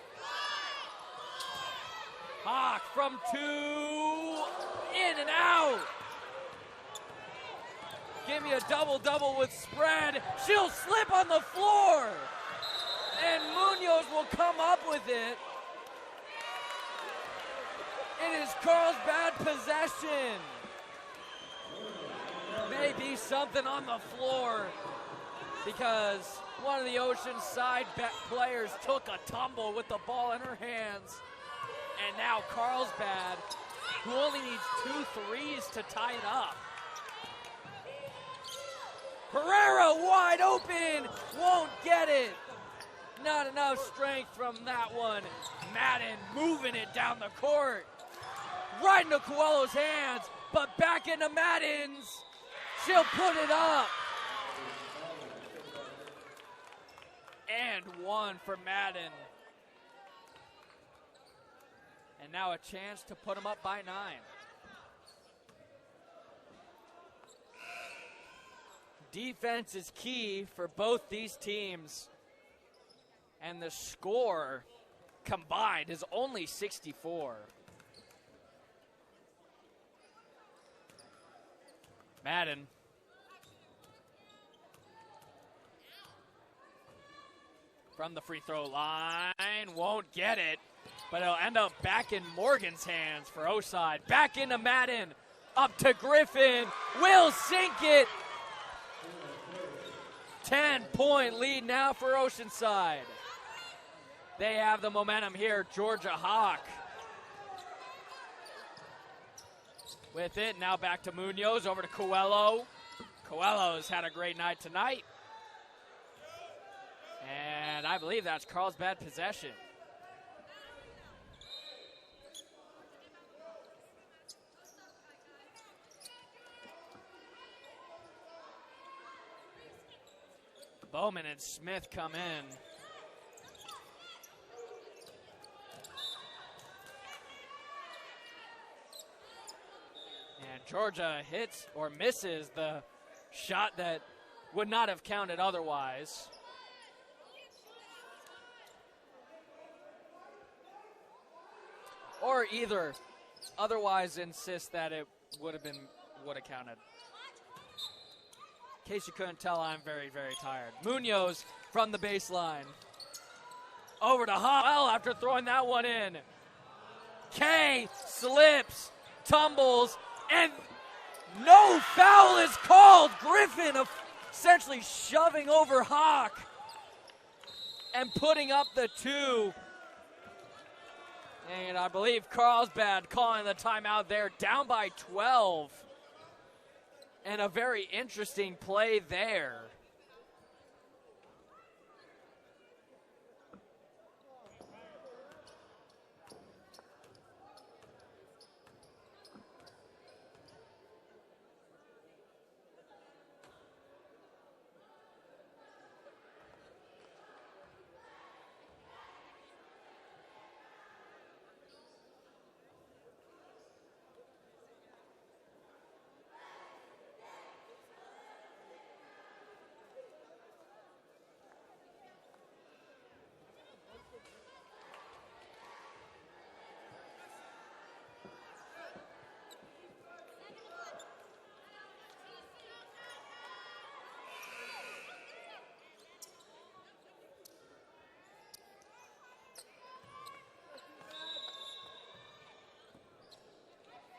Speaker 3: Hawk from 2. In and out. Give me a double-double with spread. She'll slip on the floor. And Munoz will come up with it. It is Carlsbad possession. Maybe something on the floor because one of the Oceanside players took a tumble with the ball in her hands. And now Carlsbad, who only needs 2 threes to tie it up. Herrera wide open, won't get it. Not enough strength from that one. Madden moving it down the court. Right into Coelho's hands, but back into Madden's. She'll put it up. And 1 for Madden. And now a chance to put them up by 9. Defense is key for both these teams. And the score combined is only 64. Madden. From the free throw line, won't get it, but it'll end up back in Morgan's hands for Oside. Back into Madden, up to Griffin, will sink it. 10-point lead now for Oceanside. They have the momentum here. Georgia Hawk with it. Now back to Munoz, over to Coelho. Coelho's had a great night tonight. And I believe that's Carlsbad possession. Bowman and Smith come in. And Georgia hits or misses the shot that would not have counted otherwise. Or either otherwise insist that it would have counted. In case you couldn't tell, I'm very, very tired. Munoz from the baseline. Over to Hawk. Well, after throwing that one in. Kay slips, tumbles, and no foul is called. Griffin essentially shoving over Hawk and putting up the 2. And I believe Carlsbad calling the timeout there, down by 12. And a very interesting play there.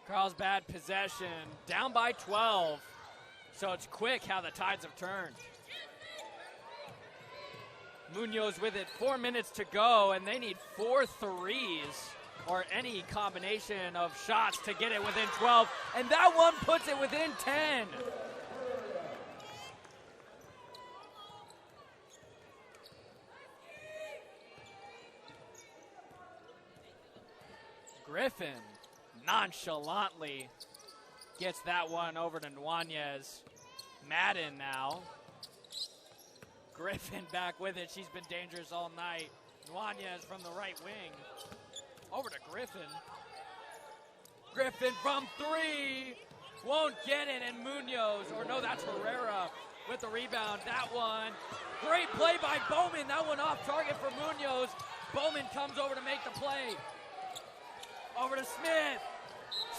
Speaker 3: Carlsbad possession, down by 12. So it's quick how the tides have turned. Munoz with it, 4 minutes to go, and they need 4 threes or any combination of shots to get it within 12. And that one puts it within 10. Griffin nonchalantly gets that one over to Nuanez. Madden now. Griffin back with it. She's been dangerous all night. Nuanez from the right wing. Over to Griffin. Griffin from 3. Won't get it, and Munoz, or no, that's Herrera with the rebound. That one Great play by Bowman. That one off target for Munoz. Bowman comes over to make the play. Over to Smith.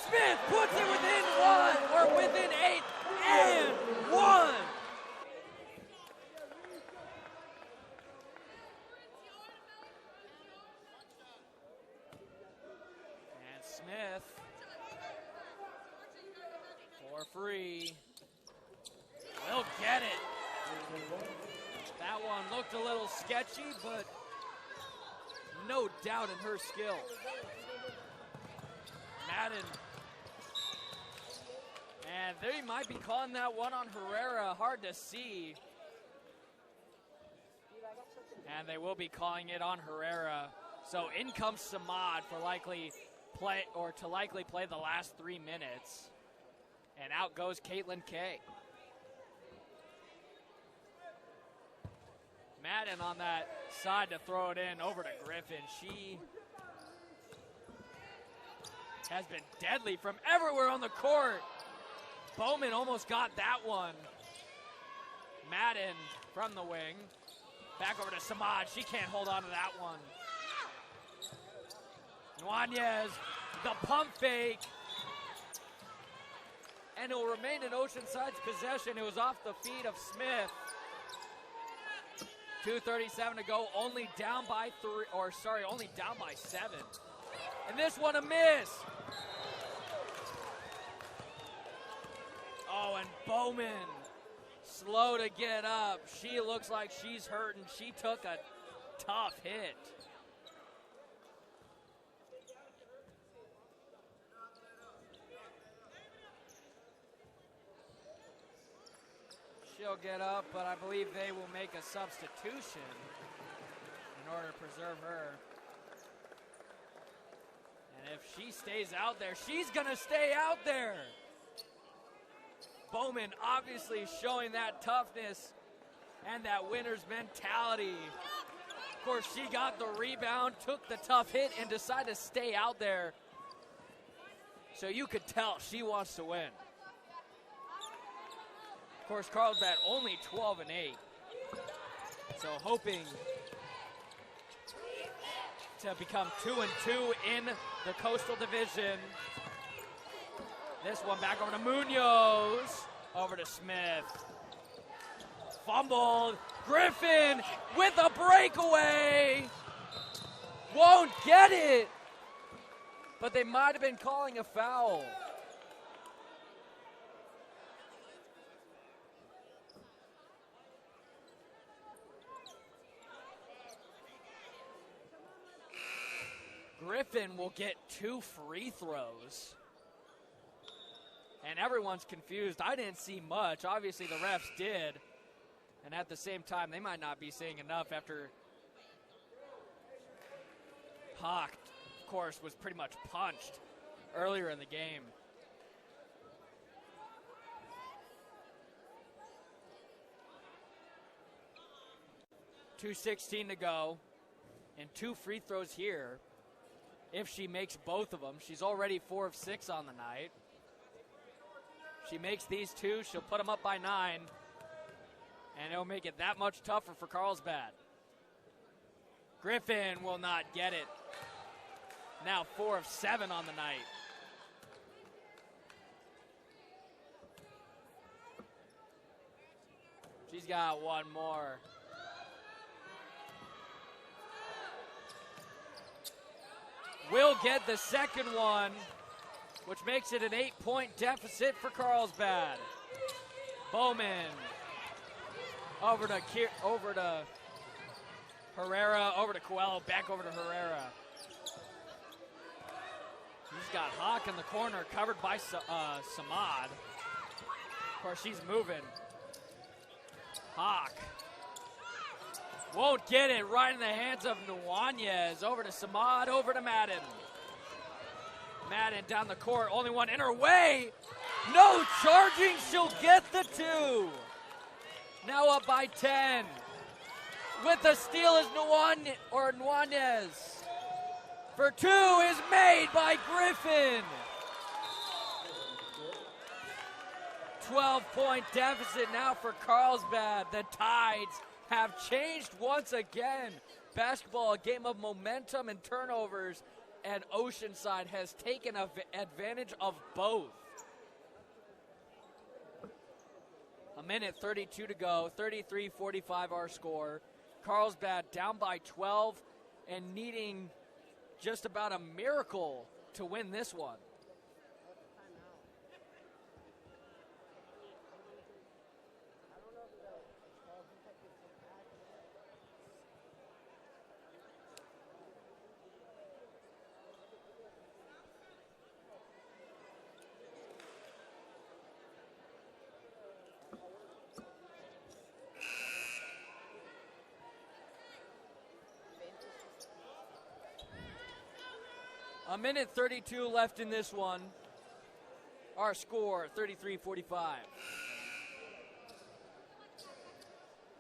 Speaker 3: Smith puts it within 8 and 1. And Smith for free. Will get it. That one looked a little sketchy, but no doubt in her skill. Madden. And they might be calling that one on Herrera. Hard to see. And they will be calling it on Herrera. So in comes Samad for likely play the last 3 minutes. And out goes Caitlin Kay. Madden on that side to throw it in over to Griffin. She has been deadly from everywhere on the court. Bowman almost got that one. Madden from the wing. Back over to Samad. She can't hold on to that one. Nuanez, the pump fake. And it will remain in Oceanside's possession. It was off the feet of Smith. 2:37 to go, only down by 7. And this one a miss. Oh, and Bowman, slow to get up. She looks like she's hurting. She took a tough hit. She'll get up, but I believe they will make a substitution in order to preserve her. And if she stays out there, she's going to stay out there. Bowman obviously showing that toughness and that winner's mentality. Of course, she got the rebound, took the tough hit, and decided to stay out there. So you could tell she wants to win. Of course, Carlsbad only 12-8. So hoping to become 2-2 in the Coastal Division. This one back over to Munoz. Over to Smith. Fumbled. Griffin with a breakaway. Won't get it. But they might have been calling a foul. Griffin will get 2 free throws. And everyone's confused. I didn't see much. Obviously, the refs did. And at the same time, they might not be seeing enough after Hawk, of course, was pretty much punched earlier in the game. .216 to go. And 2 free throws here. If she makes both of them, she's already 4 of 6 on the night. She makes these 2, she'll put them up by 9. And it'll make it that much tougher for Carlsbad. Griffin will not get it. Now 4 of 7 on the night. She's got one more. Will get the second one, which makes it an 8-point deficit for Carlsbad. Bowman over to Herrera, over to Coelho, back over to Herrera. He's got Hawk in the corner, covered by Samad. Of course, she's moving. Hawk won't get it, right in the hands of Nuanez. Over to Samad, over to Madden. Madden down the court, only one in her way. No charging, she'll get the 2. Now up by 10. With the steal is Nuanez. For 2 is made by Griffin. 12-point deficit now for Carlsbad. The Tides have changed once again. Basketball, a game of momentum and turnovers, and Oceanside has taken advantage of both. A minute 32 to go, 33-45 our score. Carlsbad down by 12 and needing just about a miracle to win this one. A minute 32 left in this one. Our score, 33-45.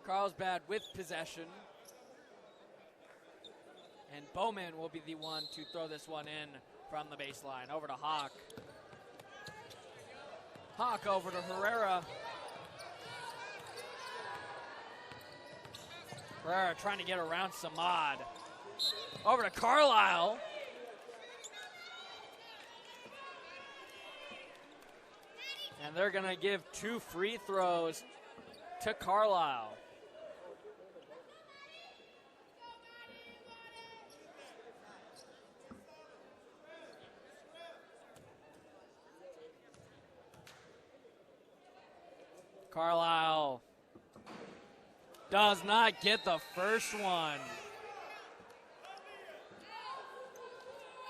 Speaker 3: Carlsbad with possession. And Bowman will be the one to throw this one in from the baseline. Over to Hawk. Hawk over to Herrera. Herrera trying to get around Samad. Over to Carlisle. And they're going to give 2 free throws to Carlisle. Carlisle does not get the first one.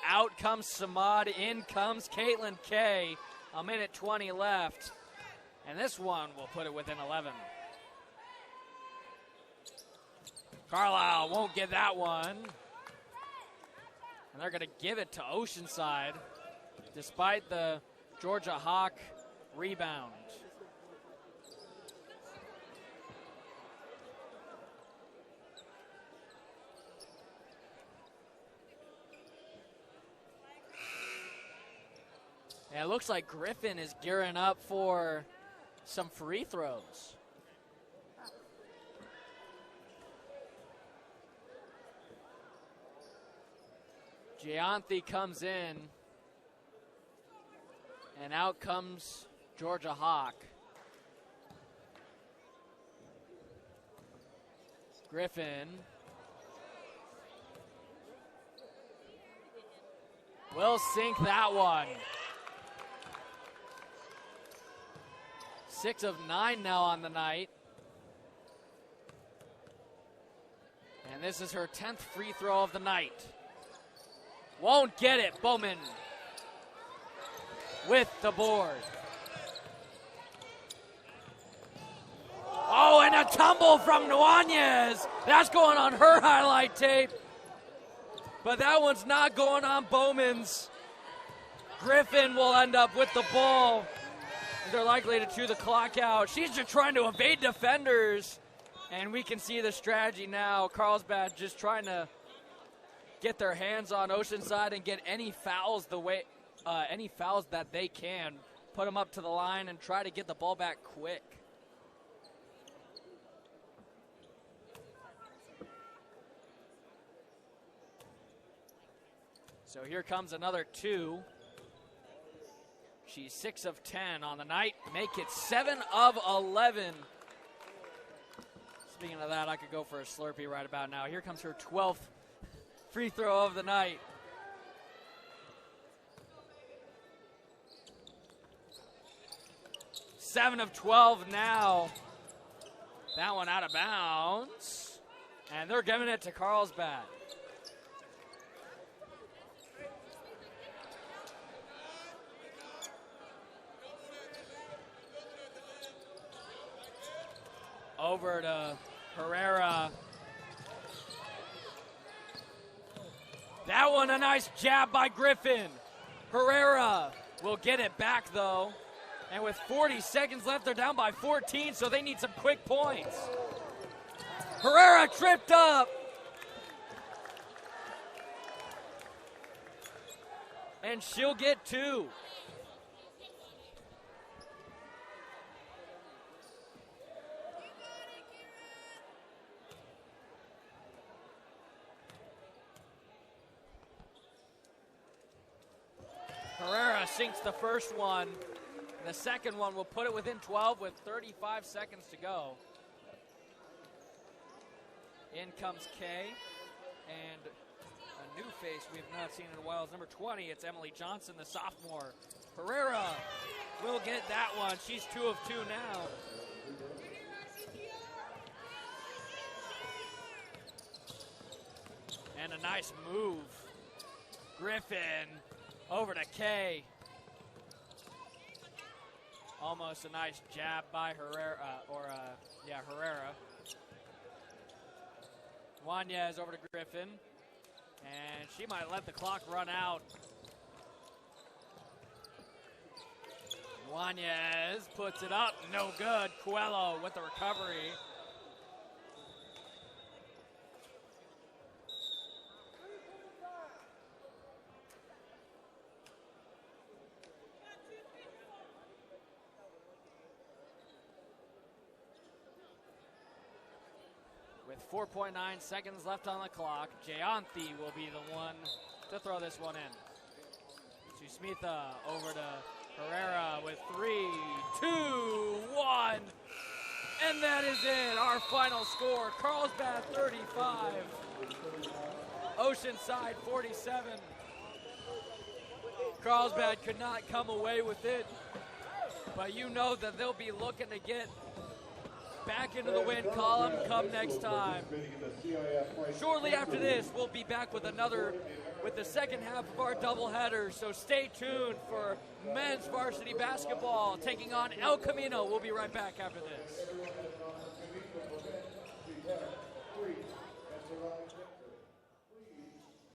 Speaker 3: Out comes Samad, in comes Caitlin Kay. A minute 20 left, and this one will put it within 11. Carlisle won't get that one, and they're going to give it to Oceanside, despite the Georgia Hawk rebound. And it looks like Griffin is gearing up for some free throws. Gianthi comes in, and out comes Georgia Hawk. Griffin will sink that one. 6 of 9 now on the night. And this is her 10th free throw of the night. Won't get it. Bowman with the board. Oh, and a tumble from Nuanez. That's going on her highlight tape. But that one's not going on Bowman's. Griffin will end up with the ball. They're likely to chew the clock out. She's just trying to evade defenders. And we can see the strategy now. Carlsbad just trying to get their hands on Oceanside and get any fouls that they can. Put them up to the line and try to get the ball back quick. So here comes another 2. She's 6 of 10 on the night. Make it 7 of 11. Speaking of that, I could go for a Slurpee right about now. Here comes her 12th free throw of the night. Seven of 12 now. That one out of bounds. And they're giving it to Carlsbad. Over to Herrera. That one a nice jab by Griffin. Herrera will get it back though. And with 40 seconds left, they're down by 14, so they need some quick points. Herrera tripped up. And she'll get 2. sinks the first one. The second one will put it within 12 with 35 seconds to go. In comes Kay, and a new face we've not seen in a while is number 20. It's Emily Johnson, the sophomore. Herrera will get that one. She's 2 of 2 now. And a nice move. Griffin over to Kay. Almost a nice jab by Herrera, Herrera. Wanez over to Griffin. And she might let the clock run out. Wanez puts it up, no good. Coelho with the recovery. With 4.9 seconds left on the clock, Jayanthi will be the one to throw this one in. Susmitha over to Herrera with 3, 2, 1. And that is it. Our final score, Carlsbad 35, Oceanside 47. Carlsbad could not come away with it, but you know that they'll be looking to get back into the win column come next time. Shortly after this, we'll be back with the second half of our doubleheader, so stay tuned for men's varsity basketball taking on El Camino. We'll be right back after this.